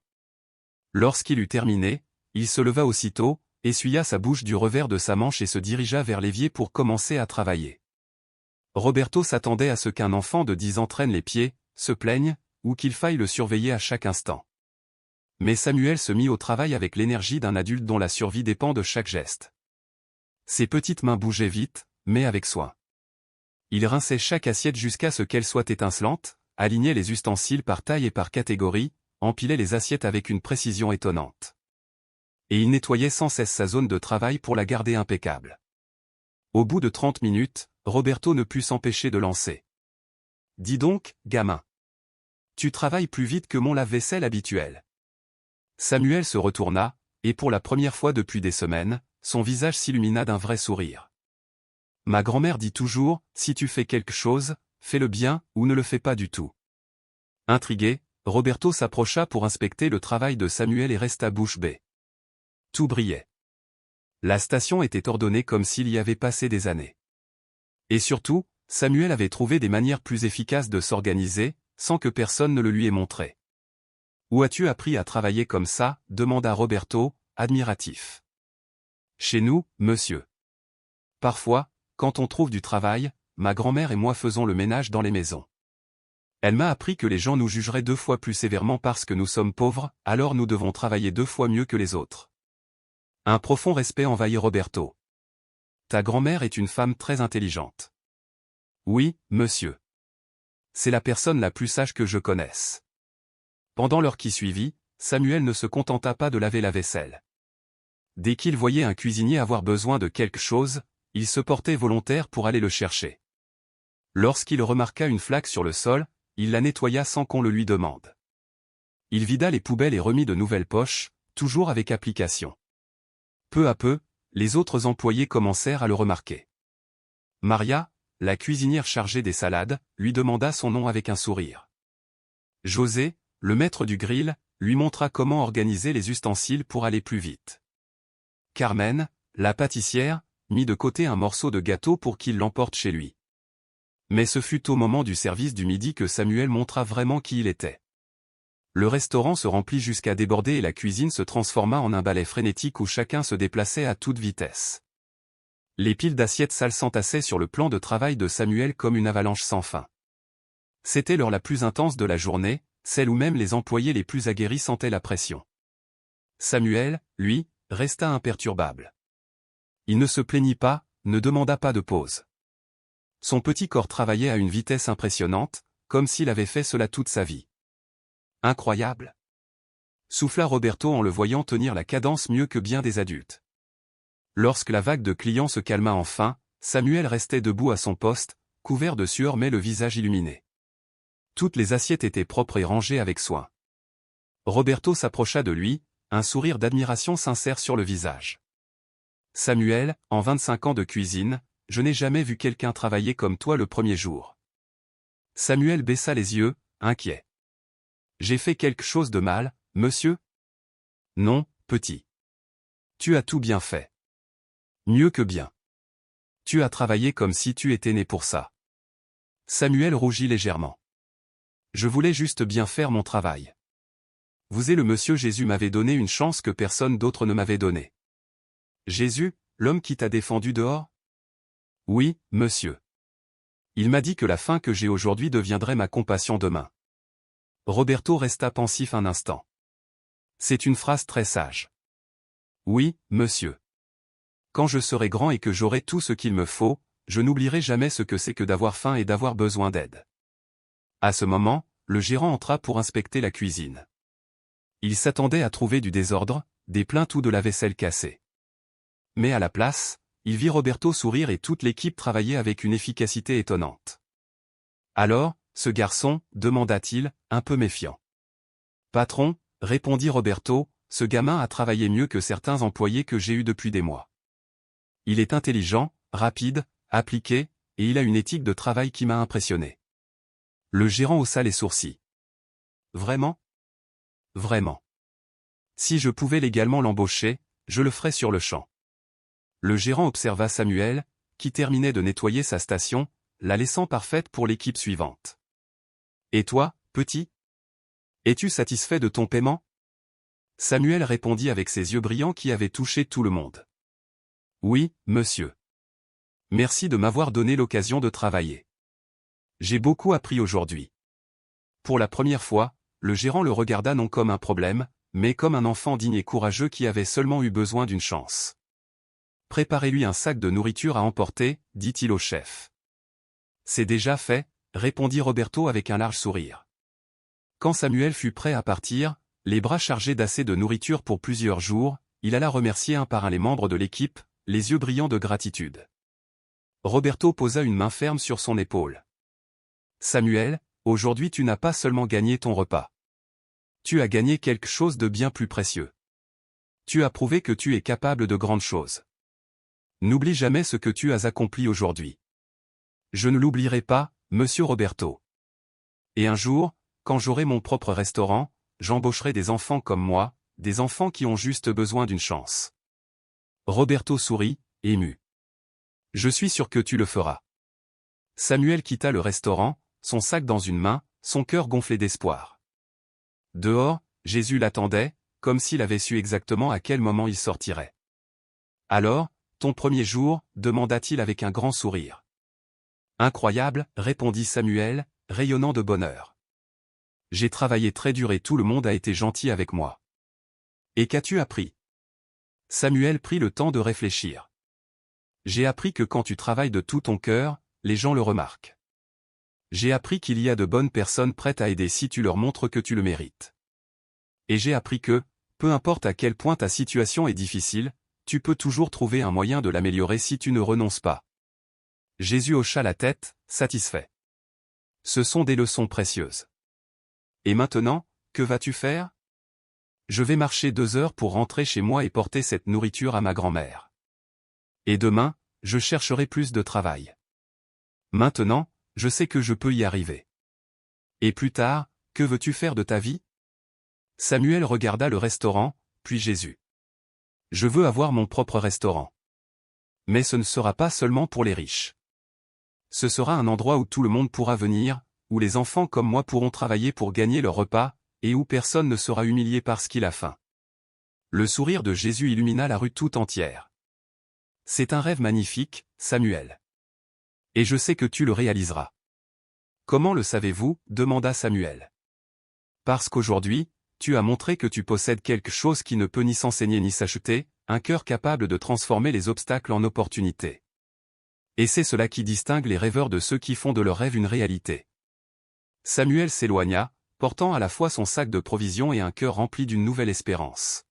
Lorsqu'il eut terminé, il se leva aussitôt, essuya sa bouche du revers de sa manche et se dirigea vers l'évier pour commencer à travailler. Roberto s'attendait à ce qu'un enfant de 10 ans traîne les pieds, se plaigne, ou qu'il faille le surveiller à chaque instant. Mais Samuel se mit au travail avec l'énergie d'un adulte dont la survie dépend de chaque geste. Ses petites mains bougeaient vite, mais avec soin. Il rinçait chaque assiette jusqu'à ce qu'elle soit étincelante, alignait les ustensiles par taille et par catégorie, empilait les assiettes avec une précision étonnante. Et il nettoyait sans cesse sa zone de travail pour la garder impeccable. Au bout de 30 minutes, Roberto ne put s'empêcher de lancer. « Dis donc, gamin. Tu travailles plus vite que mon lave-vaisselle habituel. » Samuel se retourna, et pour la première fois depuis des semaines, son visage s'illumina d'un vrai sourire. « Ma grand-mère dit toujours, si tu fais quelque chose, fais-le bien ou ne le fais pas du tout. » Intrigué, Roberto s'approcha pour inspecter le travail de Samuel et resta bouche bée. Tout brillait. La station était ordonnée comme s'il y avait passé des années. Et surtout, Samuel avait trouvé des manières plus efficaces de s'organiser, sans que personne ne le lui ait montré. « Où as-tu appris à travailler comme ça ?» demanda Roberto, admiratif. « Chez nous, monsieur. Parfois, quand on trouve du travail, ma grand-mère et moi faisons le ménage dans les maisons. Elle m'a appris que les gens nous jugeraient 2 fois plus sévèrement parce que nous sommes pauvres, alors nous devons travailler 2 fois mieux que les autres. » Un profond respect envahit Roberto. « Ta grand-mère est une femme très intelligente. »« Oui, monsieur. C'est la personne la plus sage que je connaisse. » Pendant l'heure qui suivit, Samuel ne se contenta pas de laver la vaisselle. Dès qu'il voyait un cuisinier avoir besoin de quelque chose, il se portait volontaire pour aller le chercher. Lorsqu'il remarqua une flaque sur le sol, il la nettoya sans qu'on le lui demande. Il vida les poubelles et remit de nouvelles poches, toujours avec application. Peu à peu, les autres employés commencèrent à le remarquer. Maria, la cuisinière chargée des salades, lui demanda son nom avec un sourire. José, le maître du grill, lui montra comment organiser les ustensiles pour aller plus vite. Carmen, la pâtissière, mit de côté un morceau de gâteau pour qu'il l'emporte chez lui. Mais ce fut au moment du service du midi que Samuel montra vraiment qui il était. Le restaurant se remplit jusqu'à déborder et la cuisine se transforma en un ballet frénétique où chacun se déplaçait à toute vitesse. Les piles d'assiettes sales s'entassaient sur le plan de travail de Samuel comme une avalanche sans fin. C'était l'heure la plus intense de la journée, celle où même les employés les plus aguerris sentaient la pression. Samuel, lui, resta imperturbable. Il ne se plaignit pas, ne demanda pas de pause. Son petit corps travaillait à une vitesse impressionnante, comme s'il avait fait cela toute sa vie. Incroyable. souffla Roberto en le voyant tenir la cadence mieux que bien des adultes. Lorsque la vague de clients se calma enfin, Samuel restait debout à son poste, couvert de sueur mais le visage illuminé. Toutes les assiettes étaient propres et rangées avec soin. Roberto s'approcha de lui, un sourire d'admiration sincère sur le visage. « Samuel, en 25 ans de cuisine, je n'ai jamais vu quelqu'un travailler comme toi le premier jour. » Samuel baissa les yeux, inquiet. « J'ai fait quelque chose de mal, monsieur ? » ?»« Non, petit. Tu as tout bien fait. Mieux que bien. Tu as travaillé comme si tu étais né pour ça. » Samuel rougit légèrement. « Je voulais juste bien faire mon travail. Vous et le monsieur Jésus m'avez donné une chance que personne d'autre ne m'avait donnée. »« Jésus, l'homme qui t'a défendu dehors ? » ?»« Oui, monsieur. Il m'a dit que la faim que j'ai aujourd'hui deviendrait ma compassion demain. » Roberto resta pensif un instant. « C'est une phrase très sage. »« Oui, monsieur. Quand je serai grand et que j'aurai tout ce qu'il me faut, je n'oublierai jamais ce que c'est que d'avoir faim et d'avoir besoin d'aide. » À ce moment, le gérant entra pour inspecter la cuisine. Il s'attendait à trouver du désordre, des plaintes ou de la vaisselle cassée. Mais à la place, il vit Roberto sourire et toute l'équipe travailler avec une efficacité étonnante. « Alors, ce garçon ?» demanda-t-il, un peu méfiant. « Patron » répondit Roberto, « ce gamin a travaillé mieux que certains employés que j'ai eus depuis des mois. Il est intelligent, rapide, appliqué, et il a une éthique de travail qui m'a impressionné. » Le gérant haussa les sourcils. « Vraiment ? Vraiment. Si je pouvais légalement l'embaucher, je le ferais sur le champ. » Le gérant observa Samuel, qui terminait de nettoyer sa station, la laissant parfaite pour l'équipe suivante. « Et toi, petit ? Es-tu satisfait de ton paiement ? » Samuel répondit avec ses yeux brillants qui avaient touché tout le monde. « Oui, monsieur. Merci de m'avoir donné l'occasion de travailler. J'ai beaucoup appris aujourd'hui. » Pour la première fois, le gérant le regarda non comme un problème, mais comme un enfant digne et courageux qui avait seulement eu besoin d'une chance. « Préparez-lui un sac de nourriture à emporter, » dit-il au chef. « C'est déjà fait, » répondit Roberto avec un large sourire. Quand Samuel fut prêt à partir, les bras chargés d'assez de nourriture pour plusieurs jours, il alla remercier un par un les membres de l'équipe, les yeux brillants de gratitude. Roberto posa une main ferme sur son épaule. « Samuel, aujourd'hui tu n'as pas seulement gagné ton repas. Tu as gagné quelque chose de bien plus précieux. Tu as prouvé que tu es capable de grandes choses. N'oublie jamais ce que tu as accompli aujourd'hui. Je ne l'oublierai pas, monsieur Roberto. Et un jour, quand j'aurai mon propre restaurant, j'embaucherai des enfants comme moi, des enfants qui ont juste besoin d'une chance. » Roberto sourit, ému. « Je suis sûr que tu le feras. » Samuel quitta le restaurant, son sac dans une main, son cœur gonflé d'espoir. Dehors, Jésus l'attendait, comme s'il avait su exactement à quel moment il sortirait. « Alors, ton premier jour ?» demanda-t-il avec un grand sourire. « Incroyable » répondit Samuel, rayonnant de bonheur. « J'ai travaillé très dur et tout le monde a été gentil avec moi. »« Et qu'as-tu appris ?» Samuel prit le temps de réfléchir. « J'ai appris que quand tu travailles de tout ton cœur, les gens le remarquent. J'ai appris qu'il y a de bonnes personnes prêtes à aider si tu leur montres que tu le mérites. Et j'ai appris que, peu importe à quel point ta situation est difficile, tu peux toujours trouver un moyen de l'améliorer si tu ne renonces pas. » Jésus hocha la tête, satisfait. « Ce sont des leçons précieuses. Et maintenant, que vas-tu faire ? » « Je vais marcher 2 heures pour rentrer chez moi et porter cette nourriture à ma grand-mère. Et demain, je chercherai plus de travail. Maintenant, je sais que je peux y arriver. Et plus tard, que veux-tu faire de ta vie ? » Samuel regarda le restaurant, puis Jésus. « Je veux avoir mon propre restaurant. Mais ce ne sera pas seulement pour les riches. Ce sera un endroit où tout le monde pourra venir, où les enfants comme moi pourront travailler pour gagner leur repas, et où personne ne sera humilié parce qu'il a faim. » Le sourire de Jésus illumina la rue tout entière. « C'est un rêve magnifique, Samuel. Et je sais que tu le réaliseras. »« Comment le savez-vous ? » demanda Samuel. « Parce qu'aujourd'hui, tu as montré que tu possèdes quelque chose qui ne peut ni s'enseigner ni s'acheter, un cœur capable de transformer les obstacles en opportunités. Et c'est cela qui distingue les rêveurs de ceux qui font de leurs rêves une réalité. » Samuel s'éloigna, portant à la fois son sac de provisions et un cœur rempli d'une nouvelle espérance.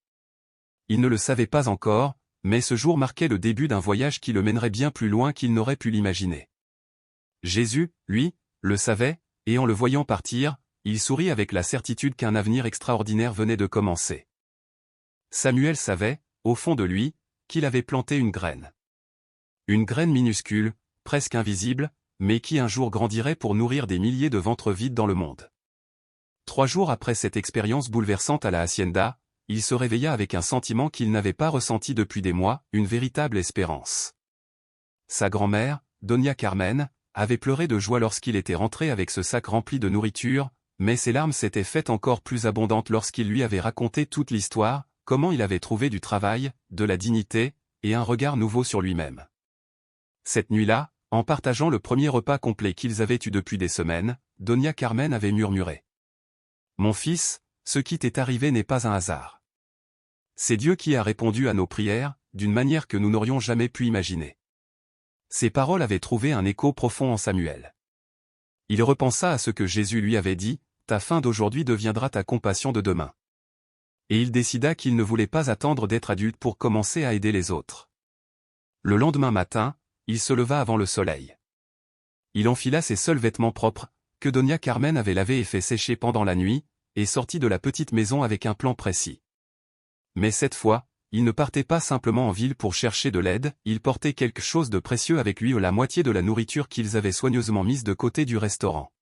Il ne le savait pas encore, mais ce jour marquait le début d'un voyage qui le mènerait bien plus loin qu'il n'aurait pu l'imaginer. Jésus, lui, le savait, et en le voyant partir, il sourit avec la certitude qu'un avenir extraordinaire venait de commencer. Samuel savait, au fond de lui, qu'il avait planté une graine. Une graine minuscule, presque invisible, mais qui un jour grandirait pour nourrir des milliers de ventres vides dans le monde. 3 jours après cette expérience bouleversante à la hacienda, il se réveilla avec un sentiment qu'il n'avait pas ressenti depuis des mois, une véritable espérance. Sa grand-mère, Doña Carmen, avait pleuré de joie lorsqu'il était rentré avec ce sac rempli de nourriture, mais ses larmes s'étaient faites encore plus abondantes lorsqu'il lui avait raconté toute l'histoire, comment il avait trouvé du travail, de la dignité, et un regard nouveau sur lui-même. Cette nuit-là, en partageant le premier repas complet qu'ils avaient eu depuis des semaines, Doña Carmen avait murmuré. « Mon fils, ce qui t'est arrivé n'est pas un hasard. C'est Dieu qui a répondu à nos prières, d'une manière que nous n'aurions jamais pu imaginer. » Ces paroles avaient trouvé un écho profond en Samuel. Il repensa à ce que Jésus lui avait dit, « Ta faim d'aujourd'hui deviendra ta compassion de demain. » Et il décida qu'il ne voulait pas attendre d'être adulte pour commencer à aider les autres. Le lendemain matin, il se leva avant le soleil. Il enfila ses seuls vêtements propres, que Doña Carmen avait lavés et fait sécher pendant la nuit, et sortit de la petite maison avec un plan précis. Mais cette fois, il ne partait pas simplement en ville pour chercher de l'aide, il portait quelque chose de précieux avec lui, la moitié de la nourriture qu'ils avaient soigneusement mise de côté du restaurant.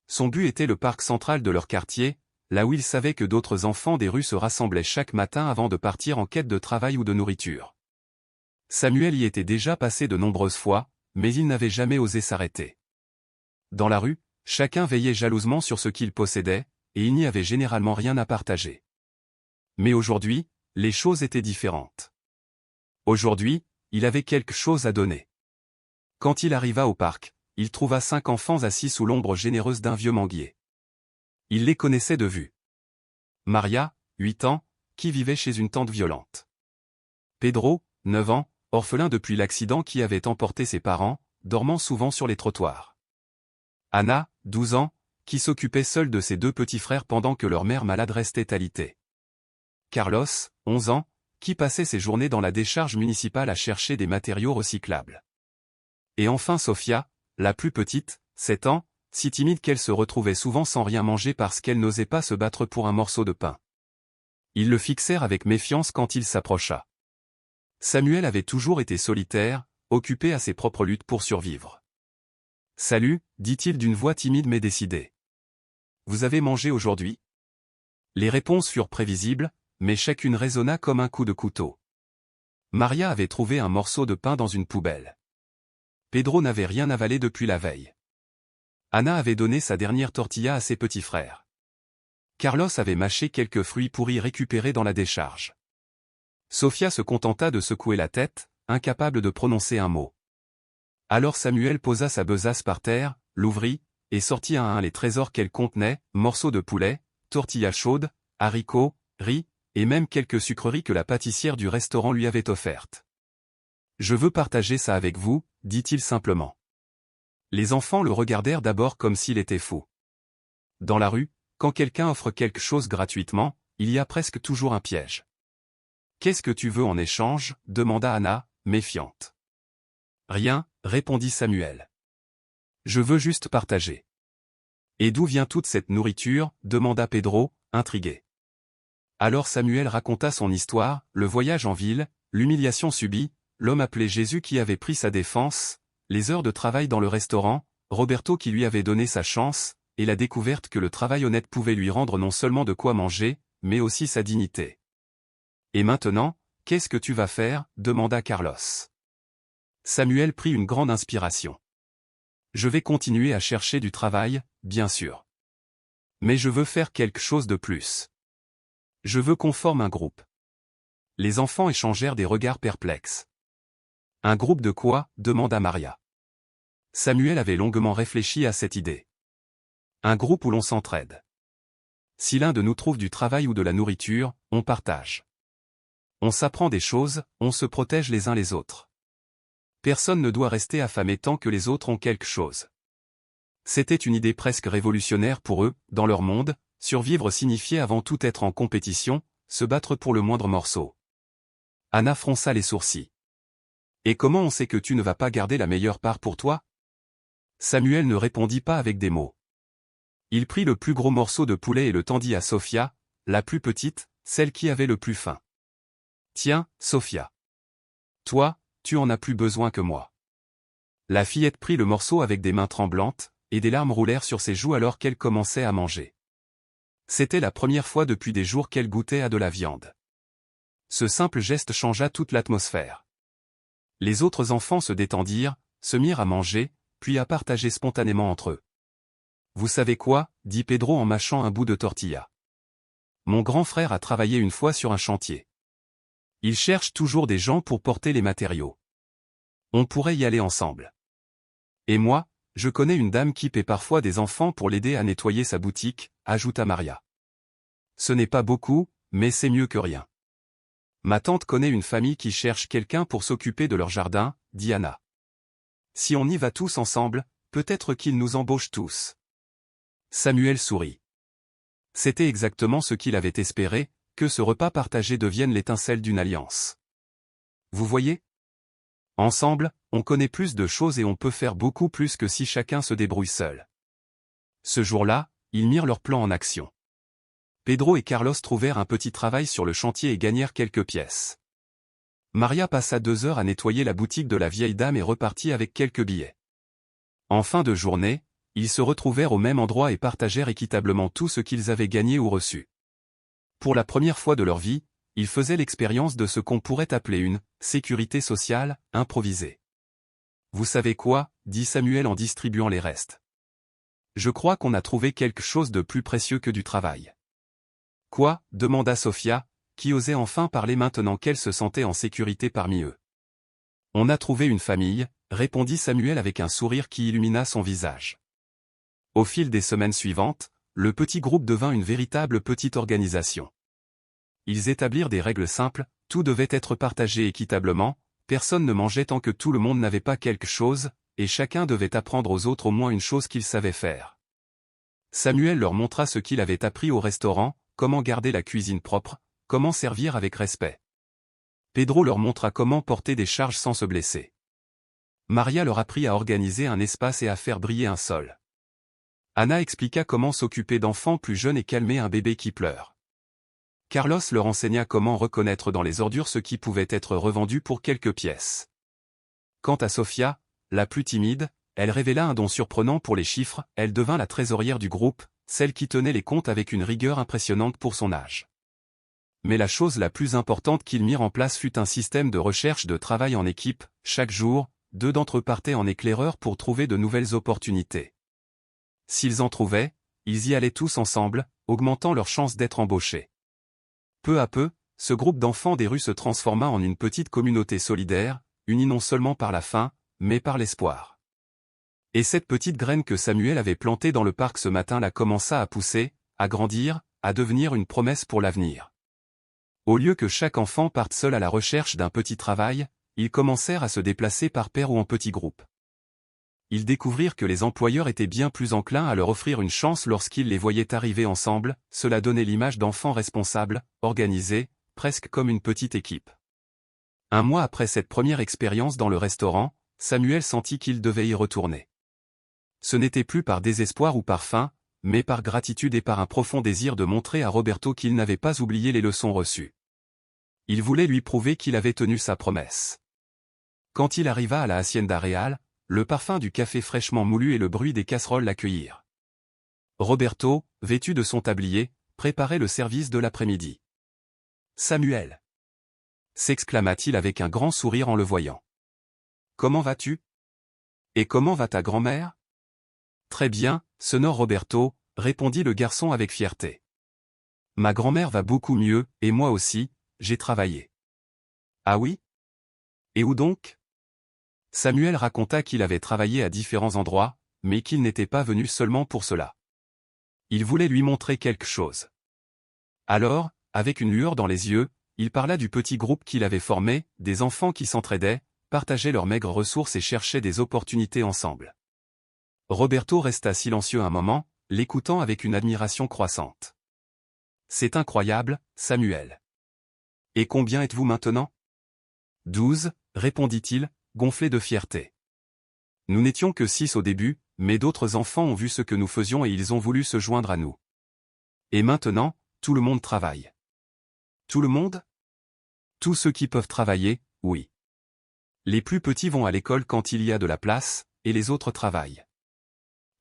Son but était le parc central de leur quartier, là où il savait que d'autres enfants des rues se rassemblaient chaque matin avant de partir en quête de travail ou de nourriture. Samuel y était déjà passé de nombreuses fois, mais il n'avait jamais osé s'arrêter. Dans la rue, chacun veillait jalousement sur ce qu'il possédait, et il n'y avait généralement rien à partager. Mais aujourd'hui, les choses étaient différentes. Aujourd'hui, il avait quelque chose à donner. Quand il arriva au parc, il trouva 5 enfants assis sous l'ombre généreuse d'un vieux manguier. Il les connaissait de vue. Maria, 8 ans, qui vivait chez une tante violente. Pedro, 9 ans, orphelin depuis l'accident qui avait emporté ses parents, dormant souvent sur les trottoirs. Anna, 12 ans, qui s'occupait seule de ses 2 petits frères pendant que leur mère malade restait alitée. Carlos, 11 ans, qui passait ses journées dans la décharge municipale à chercher des matériaux recyclables. Et enfin Sofia, la plus petite, 7 ans, si timide qu'elle se retrouvait souvent sans rien manger parce qu'elle n'osait pas se battre pour un morceau de pain. Ils le fixèrent avec méfiance quand il s'approcha. Samuel avait toujours été solitaire, occupé à ses propres luttes pour survivre. « Salut », dit-il d'une voix timide mais décidée. « Vous avez mangé aujourd'hui ?» Les réponses furent prévisibles, mais chacune résonna comme un coup de couteau. Maria avait trouvé un morceau de pain dans une poubelle. Pedro n'avait rien avalé depuis la veille. Anna avait donné sa dernière tortilla à ses petits frères. Carlos avait mâché quelques fruits pourris récupérés dans la décharge. Sofia se contenta de secouer la tête, incapable de prononcer un mot. Alors Samuel posa sa besace par terre, l'ouvrit, et sortit un à un les trésors qu'elle contenait, morceaux de poulet, tortillas chaudes, haricots, riz, et même quelques sucreries que la pâtissière du restaurant lui avait offertes. « Je veux partager ça avec vous », dit-il simplement. Les enfants le regardèrent d'abord comme s'il était fou. Dans la rue, quand quelqu'un offre quelque chose gratuitement, il y a presque toujours un piège. « Qu'est-ce que tu veux en échange » demanda Anna, méfiante. « Rien », répondit Samuel. « Je veux juste partager. »« Et d'où vient toute cette nourriture » demanda Pedro, intrigué. Alors Samuel raconta son histoire, le voyage en ville, l'humiliation subie, l'homme appelé Jésus qui avait pris sa défense, les heures de travail dans le restaurant, Roberto qui lui avait donné sa chance, et la découverte que le travail honnête pouvait lui rendre non seulement de quoi manger, mais aussi sa dignité. « Et maintenant, qu'est-ce que tu vas faire » demanda Carlos. Samuel prit une grande inspiration. « Je vais continuer à chercher du travail, bien sûr. Mais je veux faire quelque chose de plus. Je veux qu'on forme un groupe. » Les enfants échangèrent des regards perplexes. « Un groupe de quoi » demanda Maria. Samuel avait longuement réfléchi à cette idée. « Un groupe où l'on s'entraide. Si l'un de nous trouve du travail ou de la nourriture, on partage. On s'apprend des choses, on se protège les uns les autres. Personne ne doit rester affamé tant que les autres ont quelque chose. C'était une idée presque révolutionnaire pour eux, dans leur monde, survivre signifiait avant tout être en compétition, se battre pour le moindre morceau. Anna fronça les sourcils. Et comment on sait que tu ne vas pas garder la meilleure part pour toi? Samuel ne répondit pas avec des mots. Il prit le plus gros morceau de poulet et le tendit à Sophia, la plus petite, celle qui avait le plus faim. Tiens, Sophia. Toi, tu en as plus besoin que moi. La fillette prit le morceau avec des mains tremblantes, et des larmes roulèrent sur ses joues alors qu'elle commençait à manger. C'était la première fois depuis des jours qu'elle goûtait à de la viande. Ce simple geste changea toute l'atmosphère. Les autres enfants se détendirent, se mirent à manger, puis à partager spontanément entre eux. Vous savez quoi, dit Pedro en mâchant un bout de tortilla. Mon grand frère a travaillé une fois sur un chantier. Il cherche toujours des gens pour porter les matériaux. On pourrait y aller ensemble. Et moi, je connais une dame qui paie parfois des enfants pour l'aider à nettoyer sa boutique, ajouta Maria. Ce n'est pas beaucoup, mais c'est mieux que rien. Ma tante connaît une famille qui cherche quelqu'un pour s'occuper de leur jardin, dit Anna. Si on y va tous ensemble, peut-être qu'ils nous embauchent tous. Samuel sourit. C'était exactement ce qu'il avait espéré, que ce repas partagé devienne l'étincelle d'une alliance. Vous voyez? Ensemble, on connaît plus de choses et on peut faire beaucoup plus que si chacun se débrouille seul. Ce jour-là, ils mirent leur plan en action. Pedro et Carlos trouvèrent un petit travail sur le chantier et gagnèrent quelques pièces. Maria passa 2 heures à nettoyer la boutique de la vieille dame et repartit avec quelques billets. En fin de journée, ils se retrouvèrent au même endroit et partagèrent équitablement tout ce qu'ils avaient gagné ou reçu. Pour la première fois de leur vie, ils faisaient l'expérience de ce qu'on pourrait appeler une « sécurité sociale » improvisée. Vous savez quoi, dit Samuel en distribuant les restes. Je crois qu'on a trouvé quelque chose de plus précieux que du travail. Quoi, demanda Sophia, qui osait enfin parler maintenant qu'elle se sentait en sécurité parmi eux. On a trouvé une famille, répondit Samuel avec un sourire qui illumina son visage. Au fil des semaines suivantes, le petit groupe devint une véritable petite organisation. Ils établirent des règles simples, tout devait être partagé équitablement, personne ne mangeait tant que tout le monde n'avait pas quelque chose, et chacun devait apprendre aux autres au moins une chose qu'ils savaient faire. Samuel leur montra ce qu'il avait appris au restaurant, comment garder la cuisine propre, comment servir avec respect. Pedro leur montra comment porter des charges sans se blesser. Maria leur apprit à organiser un espace et à faire briller un sol. Anna expliqua comment s'occuper d'enfants plus jeunes et calmer un bébé qui pleure. Carlos leur enseigna comment reconnaître dans les ordures ce qui pouvait être revendu pour quelques pièces. Quant à Sophia, la plus timide, elle révéla un don surprenant pour les chiffres, elle devint la trésorière du groupe, celle qui tenait les comptes avec une rigueur impressionnante pour son âge. Mais la chose la plus importante qu'ils mirent en place fut un système de recherche de travail en équipe, chaque jour, 2 d'entre eux partaient en éclaireur pour trouver de nouvelles opportunités. S'ils en trouvaient, ils y allaient tous ensemble, augmentant leurs chances d'être embauchés. Peu à peu, ce groupe d'enfants des rues se transforma en une petite communauté solidaire, unie non seulement par la faim, mais par l'espoir. Et cette petite graine que Samuel avait plantée dans le parc ce matin-là commença à pousser, à grandir, à devenir une promesse pour l'avenir. Au lieu que chaque enfant parte seul à la recherche d'un petit travail, ils commencèrent à se déplacer par paires ou en petits groupes. Ils découvrirent que les employeurs étaient bien plus enclins à leur offrir une chance lorsqu'ils les voyaient arriver ensemble, cela donnait l'image d'enfants responsables, organisés, presque comme une petite équipe. Un mois après cette première expérience dans le restaurant, Samuel sentit qu'il devait y retourner. Ce n'était plus par désespoir ou par faim, mais par gratitude et par un profond désir de montrer à Roberto qu'il n'avait pas oublié les leçons reçues. Il voulait lui prouver qu'il avait tenu sa promesse. Quand il arriva à la Hacienda Real, le parfum du café fraîchement moulu et le bruit des casseroles l'accueillirent. Roberto, vêtu de son tablier, préparait le service de l'après-midi. « Samuel !» s'exclama-t-il avec un grand sourire en le voyant. « Comment vas-tu? Et comment va ta grand-mère? » Très bien, sonore Roberto, répondit le garçon avec fierté. Ma grand-mère va beaucoup mieux, et moi aussi, j'ai travaillé. Ah oui? Et où donc? Samuel raconta qu'il avait travaillé à différents endroits, mais qu'il n'était pas venu seulement pour cela. Il voulait lui montrer quelque chose. Alors, avec une lueur dans les yeux, il parla du petit groupe qu'il avait formé, des enfants qui s'entraidaient, partageaient leurs maigres ressources et cherchaient des opportunités ensemble. Roberto resta silencieux un moment, l'écoutant avec une admiration croissante. C'est incroyable, Samuel. Et combien êtes-vous maintenant? 12, répondit-il, gonflé de fierté. Nous n'étions que 6 au début, mais d'autres enfants ont vu ce que nous faisions et ils ont voulu se joindre à nous. Et maintenant, tout le monde travaille. Tout le monde? Tous ceux qui peuvent travailler, oui. Les plus petits vont à l'école quand il y a de la place, et les autres travaillent.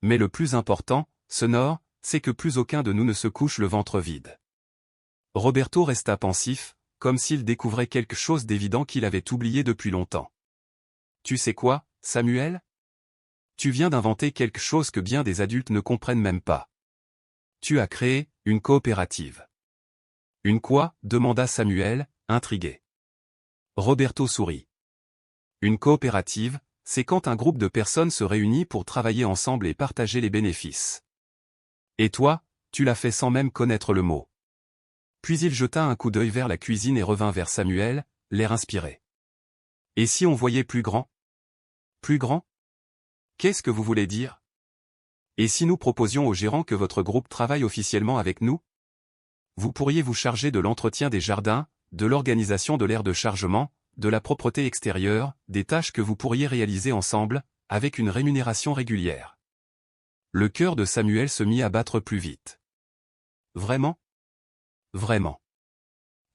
Mais le plus important, Sonore, c'est que plus aucun de nous ne se couche le ventre vide. Roberto resta pensif, comme s'il découvrait quelque chose d'évident qu'il avait oublié depuis longtemps. Tu sais quoi, Samuel? Tu viens d'inventer quelque chose que bien des adultes ne comprennent même pas. Tu as créé une coopérative. Une quoi? Demanda Samuel, intrigué. Roberto sourit. Une coopérative, c'est quand un groupe de personnes se réunit pour travailler ensemble et partager les bénéfices. Et toi, tu l'as fait sans même connaître le mot. Puis il jeta un coup d'œil vers la cuisine et revint vers Samuel, l'air inspiré. Et si on voyait plus grand? Plus grand? Qu'est-ce que vous voulez dire? Et si nous proposions au gérant que votre groupe travaille officiellement avec nous? Vous pourriez vous charger de l'entretien des jardins, de l'organisation de l'aire de chargement, de la propreté extérieure, des tâches que vous pourriez réaliser ensemble, avec une rémunération régulière. Le cœur de Samuel se mit à battre plus vite. Vraiment? Vraiment.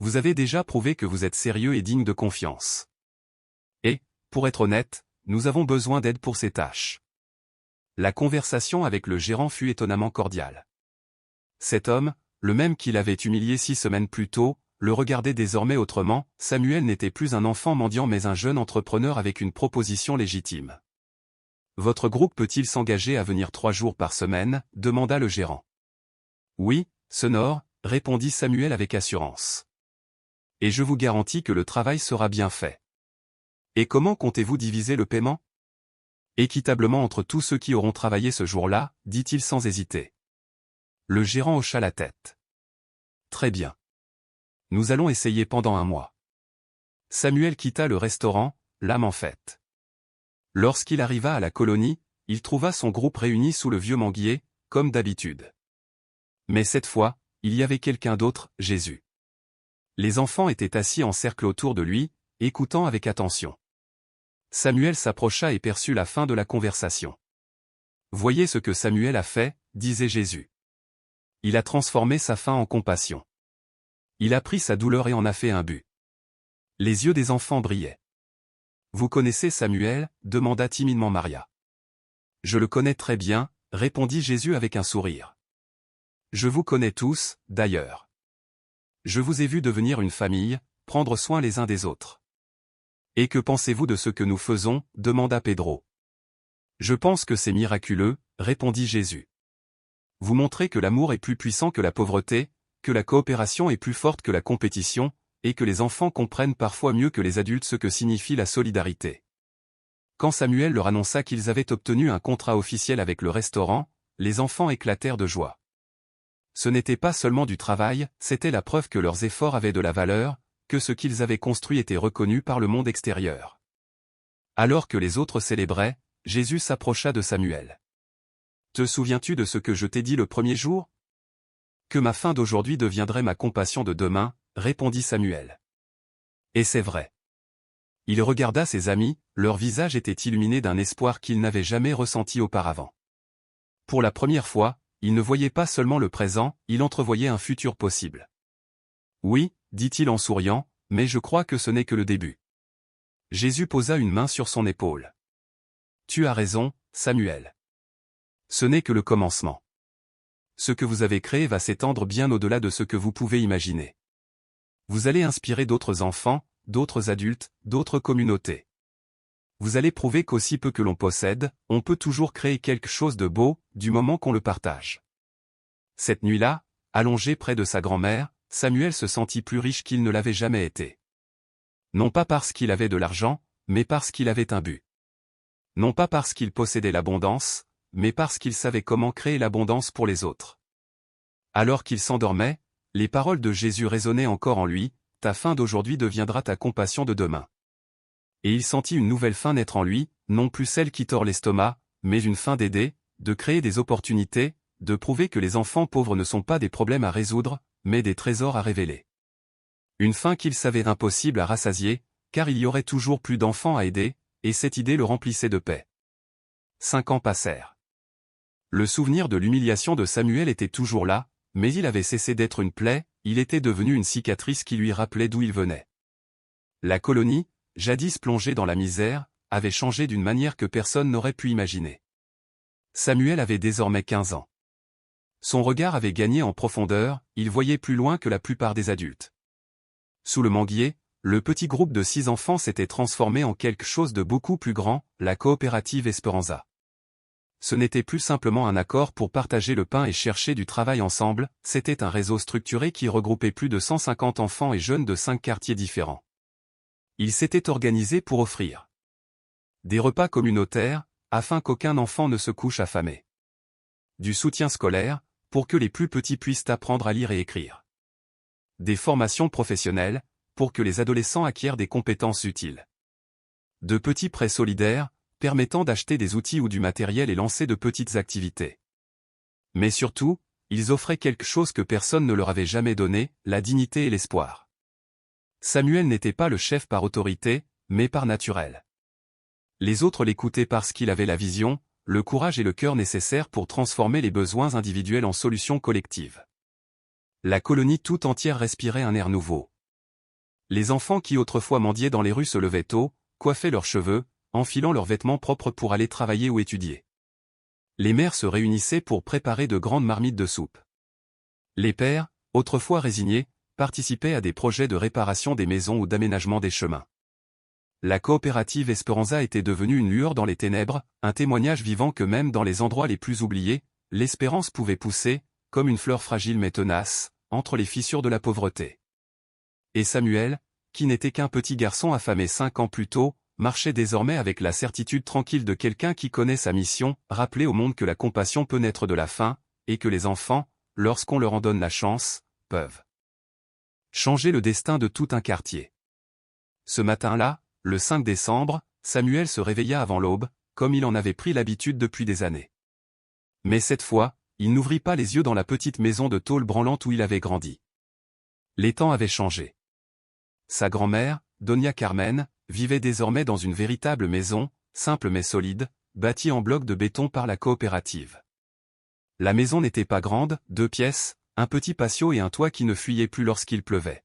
Vous avez déjà prouvé que vous êtes sérieux et digne de confiance. Et, pour être honnête, nous avons besoin d'aide pour ces tâches. La conversation avec le gérant fut étonnamment cordiale. Cet homme, le même qui l'avait humilié 6 semaines plus tôt, le regardait désormais autrement. Samuel n'était plus un enfant mendiant mais un jeune entrepreneur avec une proposition légitime. Votre groupe peut-il s'engager à venir 3 jours par semaine? Demanda le gérant. Oui, Sonore, répondit Samuel avec assurance. Et je vous garantis que le travail sera bien fait. Et comment comptez-vous diviser le paiement? Équitablement entre tous ceux qui auront travaillé ce jour-là, dit-il sans hésiter. Le gérant hocha la tête. Très bien. Nous allons essayer pendant 1 mois. Samuel quitta le restaurant, l'âme en fête. Lorsqu'il arriva à la colonie, il trouva son groupe réuni sous le vieux manguier, comme d'habitude. Mais cette fois, il y avait quelqu'un d'autre, Jésus. Les enfants étaient assis en cercle autour de lui, écoutant avec attention. Samuel s'approcha et perçut la fin de la conversation. Voyez ce que Samuel a fait, disait Jésus. Il a transformé sa faim en compassion. Il a pris sa douleur et en a fait un but. Les yeux des enfants brillaient. Vous connaissez Samuel? Demanda timidement Maria. Je le connais très bien, répondit Jésus avec un sourire. Je vous connais tous, d'ailleurs. Je vous ai vu devenir une famille, prendre soin les uns des autres. Et que pensez-vous de ce que nous faisons? Demanda Pedro. Je pense que c'est miraculeux, répondit Jésus. Vous montrez que l'amour est plus puissant que la pauvreté, que la coopération est plus forte que la compétition, et que les enfants comprennent parfois mieux que les adultes ce que signifie la solidarité. Quand Samuel leur annonça qu'ils avaient obtenu un contrat officiel avec le restaurant, les enfants éclatèrent de joie. Ce n'était pas seulement du travail, c'était la preuve que leurs efforts avaient de la valeur, que ce qu'ils avaient construit était reconnu par le monde extérieur. Alors que les autres célébraient, Jésus s'approcha de Samuel. Te souviens-tu de ce que je t'ai dit le premier jour? Que ma faim d'aujourd'hui deviendrait ma compassion de demain, répondit Samuel. Et c'est vrai. Il regarda ses amis, leur visage était illuminé d'un espoir qu'ils n'avaient jamais ressenti auparavant. Pour la première fois, il ne voyait pas seulement le présent, il entrevoyait un futur possible. Oui, dit-il en souriant, mais je crois que ce n'est que le début. Jésus posa une main sur son épaule. Tu as raison, Samuel. Ce n'est que le commencement. Ce que vous avez créé va s'étendre bien au-delà de ce que vous pouvez imaginer. Vous allez inspirer d'autres enfants, d'autres adultes, d'autres communautés. Vous allez prouver qu'aussi peu que l'on possède, on peut toujours créer quelque chose de beau, du moment qu'on le partage. Cette nuit-là, allongé près de sa grand-mère, Samuel se sentit plus riche qu'il ne l'avait jamais été. Non pas parce qu'il avait de l'argent, mais parce qu'il avait un but. Non pas parce qu'il possédait l'abondance, mais parce qu'il savait comment créer l'abondance pour les autres. Alors qu'il s'endormait, les paroles de Jésus résonnaient encore en lui, « Ta faim d'aujourd'hui deviendra ta compassion de demain. » Et il sentit une nouvelle faim naître en lui, non plus celle qui tord l'estomac, mais une faim d'aider, de créer des opportunités, de prouver que les enfants pauvres ne sont pas des problèmes à résoudre, mais des trésors à révéler. Une fin qu'il savait impossible à rassasier, car il y aurait toujours plus d'enfants à aider, et cette idée le remplissait de paix. 5 ans passèrent. Le souvenir de l'humiliation de Samuel était toujours là, mais il avait cessé d'être une plaie, il était devenu une cicatrice qui lui rappelait d'où il venait. La colonie, jadis plongée dans la misère, avait changé d'une manière que personne n'aurait pu imaginer. Samuel avait désormais 15 ans. Son regard avait gagné en profondeur, il voyait plus loin que la plupart des adultes. Sous le manguier, le petit groupe de 6 enfants s'était transformé en quelque chose de beaucoup plus grand, la coopérative Esperanza. Ce n'était plus simplement un accord pour partager le pain et chercher du travail ensemble, c'était un réseau structuré qui regroupait plus de 150 enfants et jeunes de 5 quartiers différents. Ils s'étaient organisés pour offrir des repas communautaires, afin qu'aucun enfant ne se couche affamé. Du soutien scolaire, pour que les plus petits puissent apprendre à lire et écrire. Des formations professionnelles, pour que les adolescents acquièrent des compétences utiles. De petits prêts solidaires, permettant d'acheter des outils ou du matériel et lancer de petites activités. Mais surtout, ils offraient quelque chose que personne ne leur avait jamais donné, la dignité et l'espoir. Samuel n'était pas le chef par autorité, mais par naturel. Les autres l'écoutaient parce qu'il avait la vision, le courage et le cœur nécessaires pour transformer les besoins individuels en solutions collectives. La colonie tout entière respirait un air nouveau. Les enfants qui autrefois mendiaient dans les rues se levaient tôt, coiffaient leurs cheveux, enfilant leurs vêtements propres pour aller travailler ou étudier. Les mères se réunissaient pour préparer de grandes marmites de soupe. Les pères, autrefois résignés, participaient à des projets de réparation des maisons ou d'aménagement des chemins. La coopérative Esperanza était devenue une lueur dans les ténèbres, un témoignage vivant que même dans les endroits les plus oubliés, l'espérance pouvait pousser, comme une fleur fragile mais tenace, entre les fissures de la pauvreté. Et Samuel, qui n'était qu'un petit garçon affamé 5 ans plus tôt, marchait désormais avec la certitude tranquille de quelqu'un qui connaît sa mission, rappeler au monde que la compassion peut naître de la faim, et que les enfants, lorsqu'on leur en donne la chance, peuvent changer le destin de tout un quartier. Ce matin-là, le 5 décembre, Samuel se réveilla avant l'aube, comme il en avait pris l'habitude depuis des années. Mais cette fois, il n'ouvrit pas les yeux dans la petite maison de tôle branlante où il avait grandi. Les temps avaient changé. Sa grand-mère, Doña Carmen, vivait désormais dans une véritable maison, simple mais solide, bâtie en blocs de béton par la coopérative. La maison n'était pas grande, 2 pièces, un petit patio et un toit qui ne fuyait plus lorsqu'il pleuvait.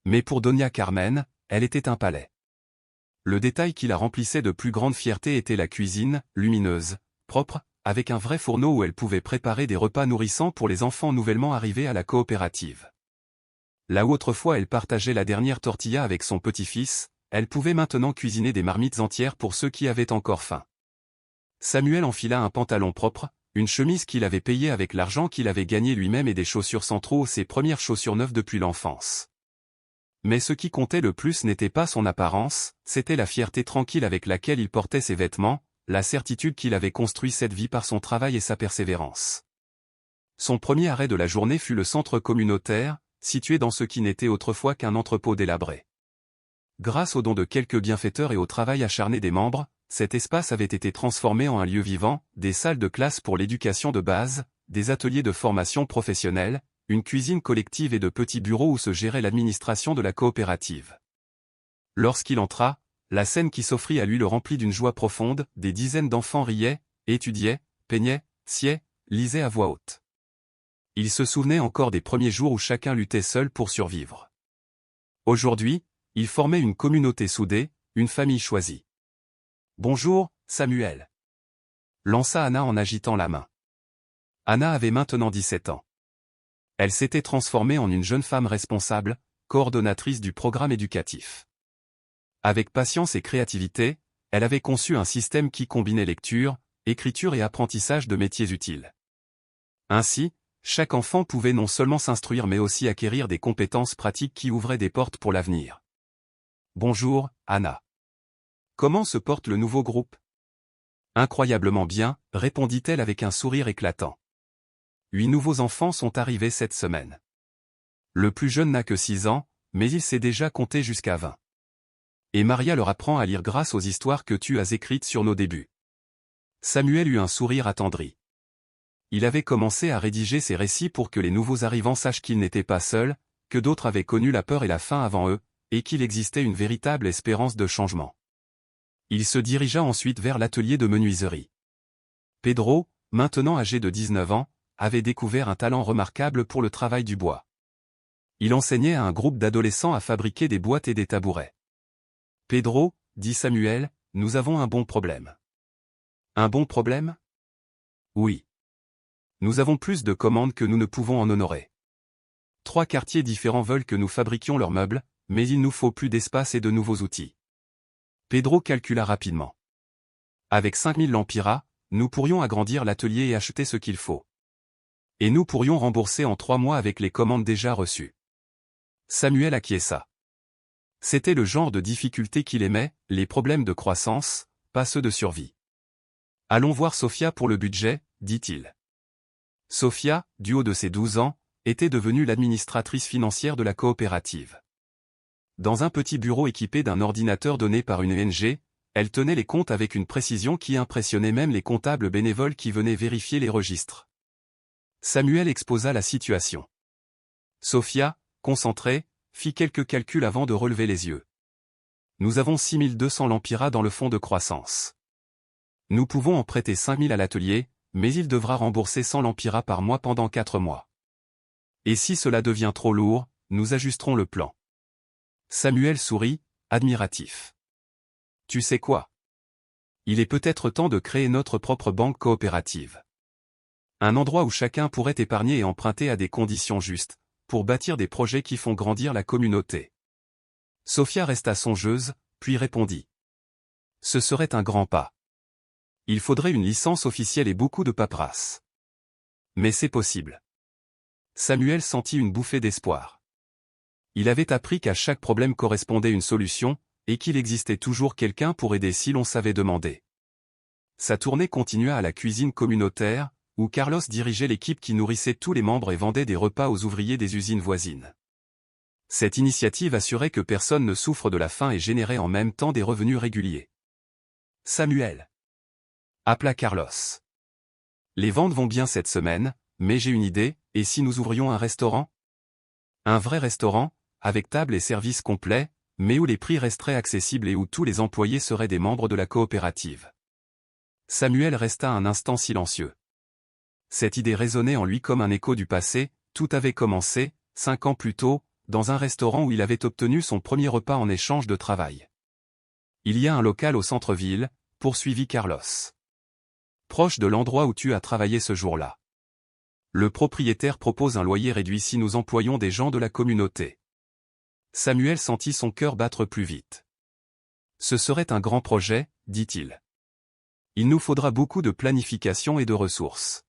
Mais pour Doña Carmen, elle était un palais. Le détail qui la remplissait de plus grande fierté était la cuisine, lumineuse, propre, avec un vrai fourneau où elle pouvait préparer des repas nourrissants pour les enfants nouvellement arrivés à la coopérative. Là où autrefois elle partageait la dernière tortilla avec son petit-fils, elle pouvait maintenant cuisiner des marmites entières pour ceux qui avaient encore faim. Samuel enfila un pantalon propre, une chemise qu'il avait payée avec l'argent qu'il avait gagné lui-même et des chaussures sans trous, ses premières chaussures neuves depuis l'enfance. Mais ce qui comptait le plus n'était pas son apparence, c'était la fierté tranquille avec laquelle il portait ses vêtements, la certitude qu'il avait construit cette vie par son travail et sa persévérance. Son premier arrêt de la journée fut le centre communautaire, situé dans ce qui n'était autrefois qu'un entrepôt délabré. Grâce aux dons de quelques bienfaiteurs et au travail acharné des membres, cet espace avait été transformé en un lieu vivant, des salles de classe pour l'éducation de base, des ateliers de formation professionnelle, une cuisine collective et de petits bureaux où se gérait l'administration de la coopérative. Lorsqu'il entra, la scène qui s'offrit à lui le remplit d'une joie profonde, des dizaines d'enfants riaient, étudiaient, peignaient, sciaient, lisaient à voix haute. Il se souvenait encore des premiers jours où chacun luttait seul pour survivre. Aujourd'hui, il formait une communauté soudée, une famille choisie. « Bonjour, Samuel » lança Anna en agitant la main. Anna avait maintenant 17 ans. Elle s'était transformée en une jeune femme responsable, coordonnatrice du programme éducatif. Avec patience et créativité, elle avait conçu un système qui combinait lecture, écriture et apprentissage de métiers utiles. Ainsi, chaque enfant pouvait non seulement s'instruire mais aussi acquérir des compétences pratiques qui ouvraient des portes pour l'avenir. « Bonjour, Anna. Comment se porte le nouveau groupe ?»« Incroyablement bien, répondit-elle avec un sourire éclatant. 8 nouveaux enfants sont arrivés cette semaine. Le plus jeune n'a que 6 ans, mais il sait déjà compter jusqu'à 20. Et Maria leur apprend à lire grâce aux histoires que tu as écrites sur nos débuts. Samuel eut un sourire attendri. Il avait commencé à rédiger ses récits pour que les nouveaux arrivants sachent qu'ils n'étaient pas seuls, que d'autres avaient connu la peur et la faim avant eux, et qu'il existait une véritable espérance de changement. Il se dirigea ensuite vers l'atelier de menuiserie. Pedro, maintenant âgé de 19 ans, avait découvert un talent remarquable pour le travail du bois. Il enseignait à un groupe d'adolescents à fabriquer des boîtes et des tabourets. « Pedro, dit Samuel, nous avons un bon problème. » « Un bon problème ? » Oui. Nous avons plus de commandes que nous ne pouvons en honorer. 3 quartiers différents veulent que nous fabriquions leurs meubles, mais il nous faut plus d'espace et de nouveaux outils. Pedro calcula rapidement. Avec 5000 lempiras, nous pourrions agrandir l'atelier et acheter ce qu'il faut. Et nous pourrions rembourser en 3 mois avec les commandes déjà reçues. Samuel acquiesça. C'était le genre de difficulté qu'il aimait, les problèmes de croissance, pas ceux de survie. Allons voir Sofia pour le budget, dit-il. Sofia, du haut de ses 12 ans, était devenue l'administratrice financière de la coopérative. Dans un petit bureau équipé d'un ordinateur donné par une ONG, elle tenait les comptes avec une précision qui impressionnait même les comptables bénévoles qui venaient vérifier les registres. Samuel exposa la situation. Sofia, concentrée, fit quelques calculs avant de relever les yeux. Nous avons 6200 lempiras dans le fonds de croissance. Nous pouvons en prêter 5000 à l'atelier, mais il devra rembourser 100 lempiras par mois pendant 4 mois. Et si cela devient trop lourd, nous ajusterons le plan. Samuel sourit, admiratif. Tu sais quoi ? Il est peut-être temps de créer notre propre banque coopérative. Un endroit où chacun pourrait épargner et emprunter à des conditions justes, pour bâtir des projets qui font grandir la communauté. Sofia resta songeuse, puis répondit. Ce serait un grand pas. Il faudrait une licence officielle et beaucoup de paperasse. Mais c'est possible. Samuel sentit une bouffée d'espoir. Il avait appris qu'à chaque problème correspondait une solution, et qu'il existait toujours quelqu'un pour aider si l'on savait demander. Sa tournée continua à la cuisine communautaire, où Carlos dirigeait l'équipe qui nourrissait tous les membres et vendait des repas aux ouvriers des usines voisines. Cette initiative assurait que personne ne souffre de la faim et générait en même temps des revenus réguliers. Samuel, appela Carlos. Les ventes vont bien cette semaine, mais j'ai une idée, et si nous ouvrions un restaurant ? Un vrai restaurant, avec table et service complet, mais où les prix resteraient accessibles et où tous les employés seraient des membres de la coopérative. Samuel resta un instant silencieux. Cette idée résonnait en lui comme un écho du passé, tout avait commencé, 5 ans plus tôt, dans un restaurant où il avait obtenu son premier repas en échange de travail. Il y a un local au centre-ville, poursuivit Carlos. Proche de l'endroit où tu as travaillé ce jour-là. Le propriétaire propose un loyer réduit si nous employons des gens de la communauté. Samuel sentit son cœur battre plus vite. Ce serait un grand projet, dit-il. Il nous faudra beaucoup de planification et de ressources.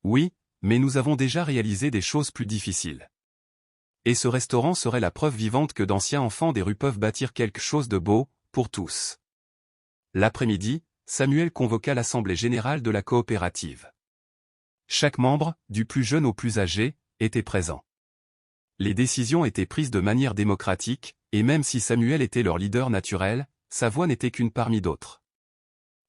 Oui, mais nous avons déjà réalisé des choses plus difficiles. Et ce restaurant serait la preuve vivante que d'anciens enfants des rues peuvent bâtir quelque chose de beau, pour tous. L'après-midi, Samuel convoqua l'assemblée générale de la coopérative. Chaque membre, du plus jeune au plus âgé, était présent. Les décisions étaient prises de manière démocratique, et même si Samuel était leur leader naturel, sa voix n'était qu'une parmi d'autres.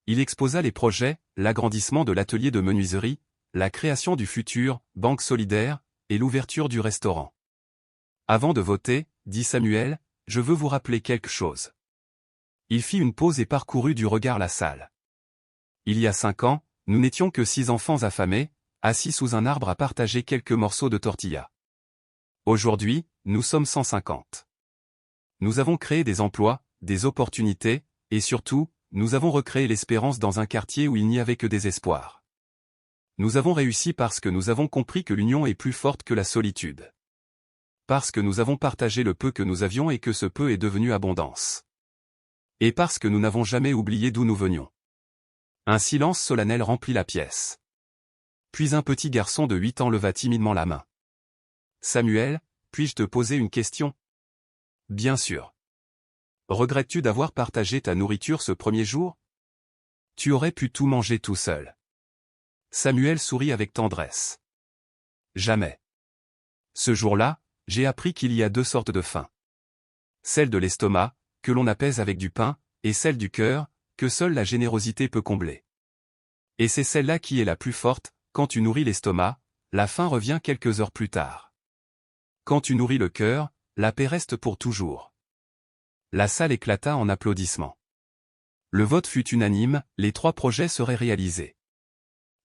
Il exposa les projets, l'agrandissement de l'atelier de menuiserie, la création du futur, banque solidaire, et l'ouverture du restaurant. Avant de voter, dit Samuel, je veux vous rappeler quelque chose. Il fit une pause et parcourut du regard la salle. Il y a 5 ans, nous n'étions que 6 enfants affamés, assis sous un arbre à partager quelques morceaux de tortilla. Aujourd'hui, nous sommes 150. Nous avons créé des emplois, des opportunités, et surtout, nous avons recréé l'espérance dans un quartier où il n'y avait que des espoirs. Nous avons réussi parce que nous avons compris que l'union est plus forte que la solitude. Parce que nous avons partagé le peu que nous avions et que ce peu est devenu abondance. Et parce que nous n'avons jamais oublié d'où nous venions. Un silence solennel remplit la pièce. Puis un petit garçon de 8 ans leva timidement la main. Samuel, puis-je te poser une question ? Bien sûr. Regrettes-tu d'avoir partagé ta nourriture ce premier jour ? Tu aurais pu tout manger tout seul. Samuel sourit avec tendresse. Jamais. Ce jour-là, j'ai appris qu'il y a 2 sortes de faim. Celle de l'estomac, que l'on apaise avec du pain, et celle du cœur, que seule la générosité peut combler. Et c'est celle-là qui est la plus forte, quand tu nourris l'estomac, la faim revient quelques heures plus tard. Quand tu nourris le cœur, la paix reste pour toujours. La salle éclata en applaudissements. Le vote fut unanime, les 3 projets seraient réalisés.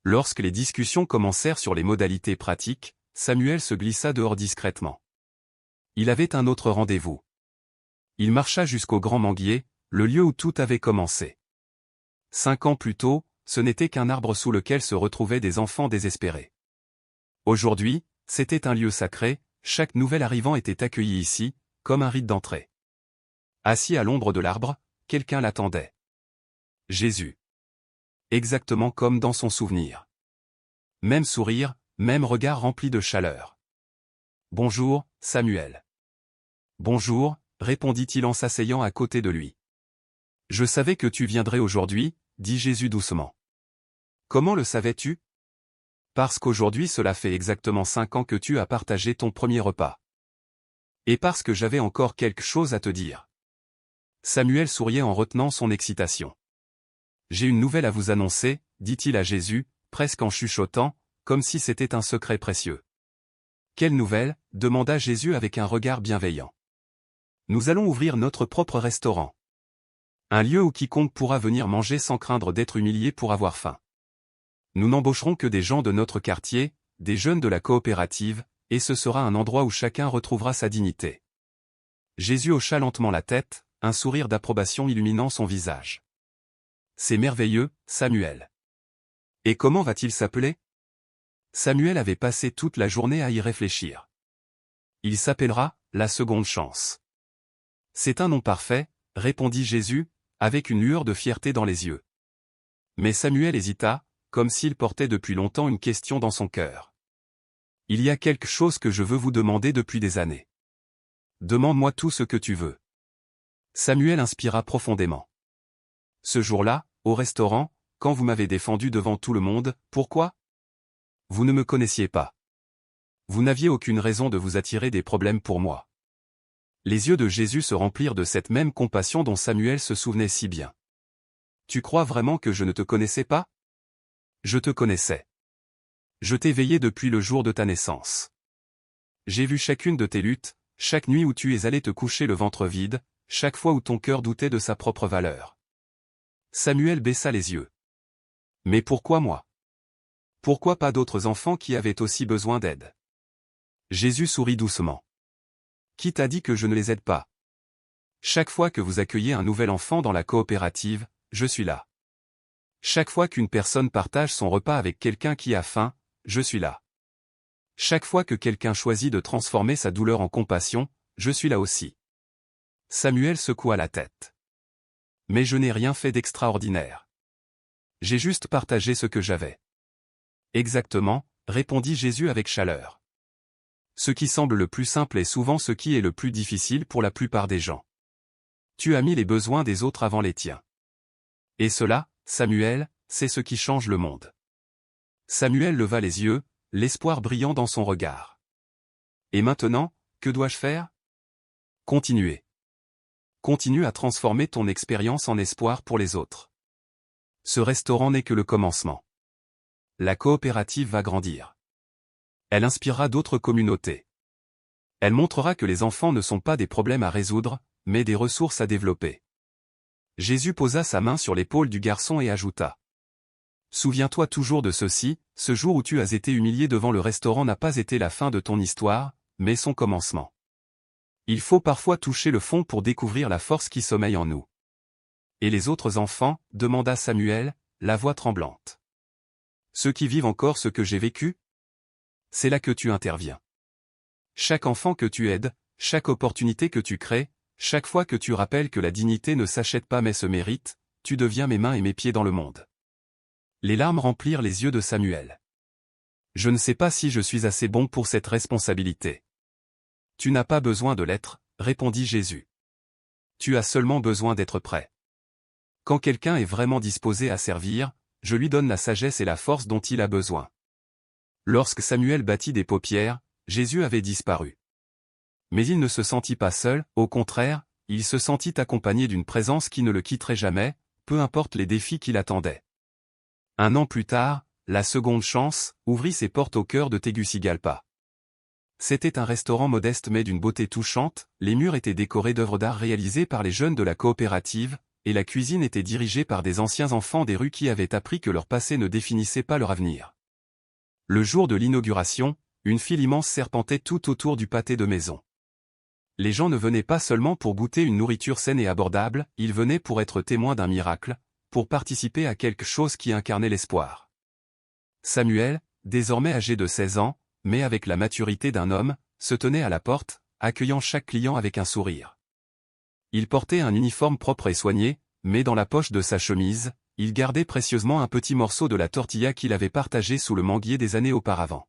Lorsque les discussions commencèrent sur les modalités pratiques, Samuel se glissa dehors discrètement. Il avait un autre rendez-vous. Il marcha jusqu'au Grand Manguier, le lieu où tout avait commencé. 5 ans plus tôt, ce n'était qu'un arbre sous lequel se retrouvaient des enfants désespérés. Aujourd'hui, c'était un lieu sacré, chaque nouvel arrivant était accueilli ici, comme un rite d'entrée. Assis à l'ombre de l'arbre, quelqu'un l'attendait. Jésus. Exactement comme dans son souvenir. Même sourire, même regard rempli de chaleur. « Bonjour, Samuel. »« Bonjour », répondit-il en s'asseyant à côté de lui. « Je savais que tu viendrais aujourd'hui, » dit Jésus doucement. « Comment le savais-tu ? » « Parce qu'aujourd'hui cela fait exactement 5 ans que tu as partagé ton premier repas. Et parce que j'avais encore quelque chose à te dire. » Samuel souriait en retenant son excitation. « J'ai une nouvelle à vous annoncer, » dit-il à Jésus, presque en chuchotant, comme si c'était un secret précieux. « Quelle nouvelle ?» demanda Jésus avec un regard bienveillant. « Nous allons ouvrir notre propre restaurant. Un lieu où quiconque pourra venir manger sans craindre d'être humilié pour avoir faim. Nous n'embaucherons que des gens de notre quartier, des jeunes de la coopérative, et ce sera un endroit où chacun retrouvera sa dignité. » Jésus hocha lentement la tête, un sourire d'approbation illuminant son visage. « C'est merveilleux, Samuel. Et comment va-t-il s'appeler ? » Samuel avait passé toute la journée à y réfléchir. Il s'appellera « La seconde chance ». C'est un nom parfait, répondit Jésus, avec une lueur de fierté dans les yeux. Mais Samuel hésita, comme s'il portait depuis longtemps une question dans son cœur. « Il y a quelque chose que je veux vous demander depuis des années. Demande-moi tout ce que tu veux. » Samuel inspira profondément. « Ce jour-là, au restaurant, quand vous m'avez défendu devant tout le monde, pourquoi ? Vous ne me connaissiez pas. Vous n'aviez aucune raison de vous attirer des problèmes pour moi. » Les yeux de Jésus se remplirent de cette même compassion dont Samuel se souvenait si bien. « Tu crois vraiment que je ne te connaissais pas ? Je te connaissais. Je t'ai veillé depuis le jour de ta naissance. J'ai vu chacune de tes luttes, chaque nuit où tu es allé te coucher le ventre vide, chaque fois où ton cœur doutait de sa propre valeur. » Samuel baissa les yeux. « Mais pourquoi moi ? Pourquoi pas d'autres enfants qui avaient aussi besoin d'aide ? » Jésus sourit doucement. « Qui t'a dit que je ne les aide pas ? Chaque fois que vous accueillez un nouvel enfant dans la coopérative, je suis là. Chaque fois qu'une personne partage son repas avec quelqu'un qui a faim, je suis là. Chaque fois que quelqu'un choisit de transformer sa douleur en compassion, je suis là aussi. » Samuel secoua la tête. « Mais je n'ai rien fait d'extraordinaire. J'ai juste partagé ce que j'avais. » « Exactement, » répondit Jésus avec chaleur. « Ce qui semble le plus simple est souvent ce qui est le plus difficile pour la plupart des gens. Tu as mis les besoins des autres avant les tiens. Et cela, Samuel, c'est ce qui change le monde. » Samuel leva les yeux, l'espoir brillant dans son regard. « Et maintenant, que dois-je faire ? » « Continuer. Continue à transformer ton expérience en espoir pour les autres. Ce restaurant n'est que le commencement. La coopérative va grandir. Elle inspirera d'autres communautés. Elle montrera que les enfants ne sont pas des problèmes à résoudre, mais des ressources à développer. » Jésus posa sa main sur l'épaule du garçon et ajouta. « Souviens-toi toujours de ceci, ce jour où tu as été humilié devant le restaurant n'a pas été la fin de ton histoire, mais son commencement. Il faut parfois toucher le fond pour découvrir la force qui sommeille en nous. » « Et les autres enfants ?» demanda Samuel, la voix tremblante. « Ceux qui vivent encore ce que j'ai vécu ? » C'est là que tu interviens. Chaque enfant que tu aides, chaque opportunité que tu crées, chaque fois que tu rappelles que la dignité ne s'achète pas mais se mérite, tu deviens mes mains et mes pieds dans le monde. Les larmes remplirent les yeux de Samuel. « Je ne sais pas si je suis assez bon pour cette responsabilité. »« Tu n'as pas besoin de l'être, » répondit Jésus. « Tu as seulement besoin d'être prêt. Quand quelqu'un est vraiment disposé à servir, je lui donne la sagesse et la force dont il a besoin. » Lorsque Samuel battit des paupières, Jésus avait disparu. Mais il ne se sentit pas seul, au contraire, il se sentit accompagné d'une présence qui ne le quitterait jamais, peu importe les défis qui l'attendaient. Un an plus tard, la seconde chance ouvrit ses portes au cœur de Tegucigalpa. C'était un restaurant modeste mais d'une beauté touchante, les murs étaient décorés d'œuvres d'art réalisées par les jeunes de la coopérative, et la cuisine était dirigée par des anciens enfants des rues qui avaient appris que leur passé ne définissait pas leur avenir. Le jour de l'inauguration, une file immense serpentait tout autour du pâté de maison. Les gens ne venaient pas seulement pour goûter une nourriture saine et abordable, ils venaient pour être témoins d'un miracle, pour participer à quelque chose qui incarnait l'espoir. Samuel, désormais âgé de 16 ans, mais avec la maturité d'un homme, se tenait à la porte, accueillant chaque client avec un sourire. Il portait un uniforme propre et soigné, mais dans la poche de sa chemise, il gardait précieusement un petit morceau de la tortilla qu'il avait partagé sous le manguier des années auparavant.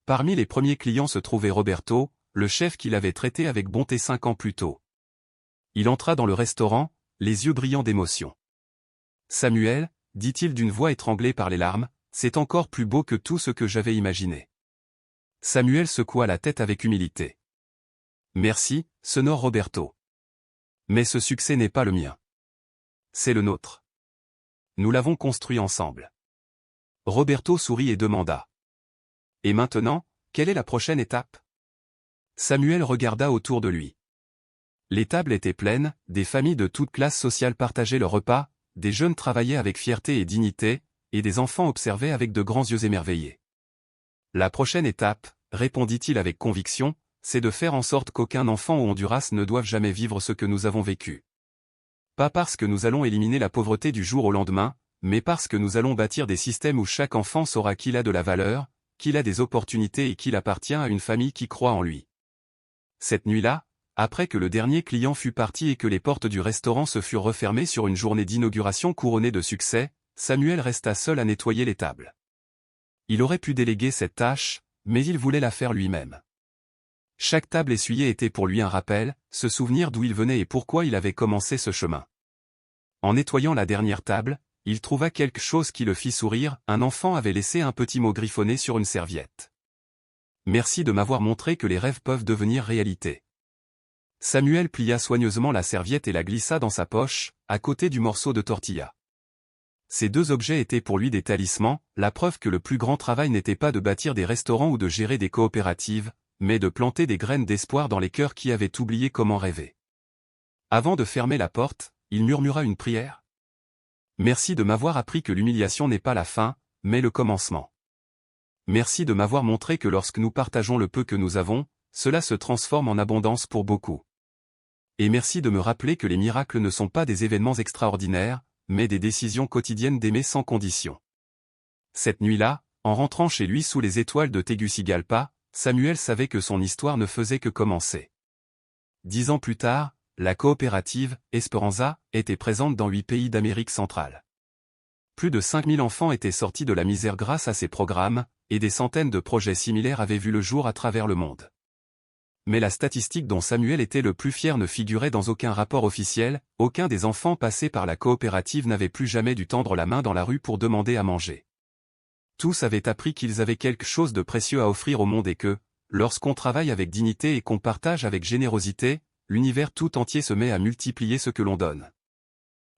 Parmi les premiers clients se trouvait Roberto, le chef qu'il avait traité avec bonté 5 ans plus tôt. Il entra dans le restaurant, les yeux brillants d'émotion. « Samuel, dit-il d'une voix étranglée par les larmes, c'est encore plus beau que tout ce que j'avais imaginé. » Samuel secoua la tête avec humilité. « Merci, sonore Roberto. Mais ce succès n'est pas le mien. C'est le nôtre. Nous l'avons construit ensemble. » Roberto sourit et demanda. « Et maintenant, quelle est la prochaine étape ?» Samuel regarda autour de lui. Les tables étaient pleines, des familles de toutes classes sociales partageaient leurs repas, des jeunes travaillaient avec fierté et dignité, et des enfants observaient avec de grands yeux émerveillés. « La prochaine étape, répondit-il avec conviction, c'est de faire en sorte qu'aucun enfant au Honduras ne doive jamais vivre ce que nous avons vécu. Pas parce que nous allons éliminer la pauvreté du jour au lendemain, mais parce que nous allons bâtir des systèmes où chaque enfant saura qu'il a de la valeur, qu'il a des opportunités et qu'il appartient à une famille qui croit en lui. » Cette nuit-là, après que le dernier client fut parti et que les portes du restaurant se furent refermées sur une journée d'inauguration couronnée de succès, Samuel resta seul à nettoyer les tables. Il aurait pu déléguer cette tâche, mais il voulait la faire lui-même. Chaque table essuyée était pour lui un rappel, se souvenir d'où il venait et pourquoi il avait commencé ce chemin. En nettoyant la dernière table, il trouva quelque chose qui le fit sourire, un enfant avait laissé un petit mot griffonné sur une serviette. « Merci de m'avoir montré que les rêves peuvent devenir réalité. » Samuel plia soigneusement la serviette et la glissa dans sa poche, à côté du morceau de tortilla. Ces deux objets étaient pour lui des talismans, la preuve que le plus grand travail n'était pas de bâtir des restaurants ou de gérer des coopératives, mais de planter des graines d'espoir dans les cœurs qui avaient oublié comment rêver. Avant de fermer la porte, il murmura une prière. « Merci de m'avoir appris que l'humiliation n'est pas la fin, mais le commencement. Merci de m'avoir montré que lorsque nous partageons le peu que nous avons, cela se transforme en abondance pour beaucoup. Et merci de me rappeler que les miracles ne sont pas des événements extraordinaires, mais des décisions quotidiennes d'aimer sans condition. » Cette nuit-là, en rentrant chez lui sous les étoiles de Tegucigalpa, Samuel savait que son histoire ne faisait que commencer. 10 ans plus tard, la coopérative Esperanza était présente dans 8 pays d'Amérique centrale. Plus de 5000 enfants étaient sortis de la misère grâce à ces programmes, et des centaines de projets similaires avaient vu le jour à travers le monde. Mais la statistique dont Samuel était le plus fier ne figurait dans aucun rapport officiel, aucun des enfants passés par la coopérative n'avait plus jamais dû tendre la main dans la rue pour demander à manger. Tous avaient appris qu'ils avaient quelque chose de précieux à offrir au monde et que, lorsqu'on travaille avec dignité et qu'on partage avec générosité, l'univers tout entier se met à multiplier ce que l'on donne.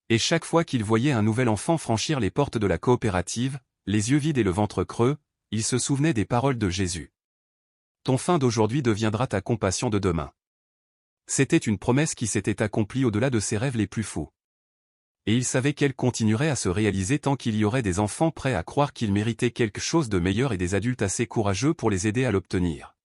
Et chaque fois qu'ils voyaient un nouvel enfant franchir les portes de la coopérative, les yeux vides et le ventre creux, ils se souvenaient des paroles de Jésus. « Ton faim d'aujourd'hui deviendra ta compassion de demain. » C'était une promesse qui s'était accomplie au-delà de ses rêves les plus fous. Et il savait qu'elle continuerait à se réaliser tant qu'il y aurait des enfants prêts à croire qu'ils méritaient quelque chose de meilleur et des adultes assez courageux pour les aider à l'obtenir.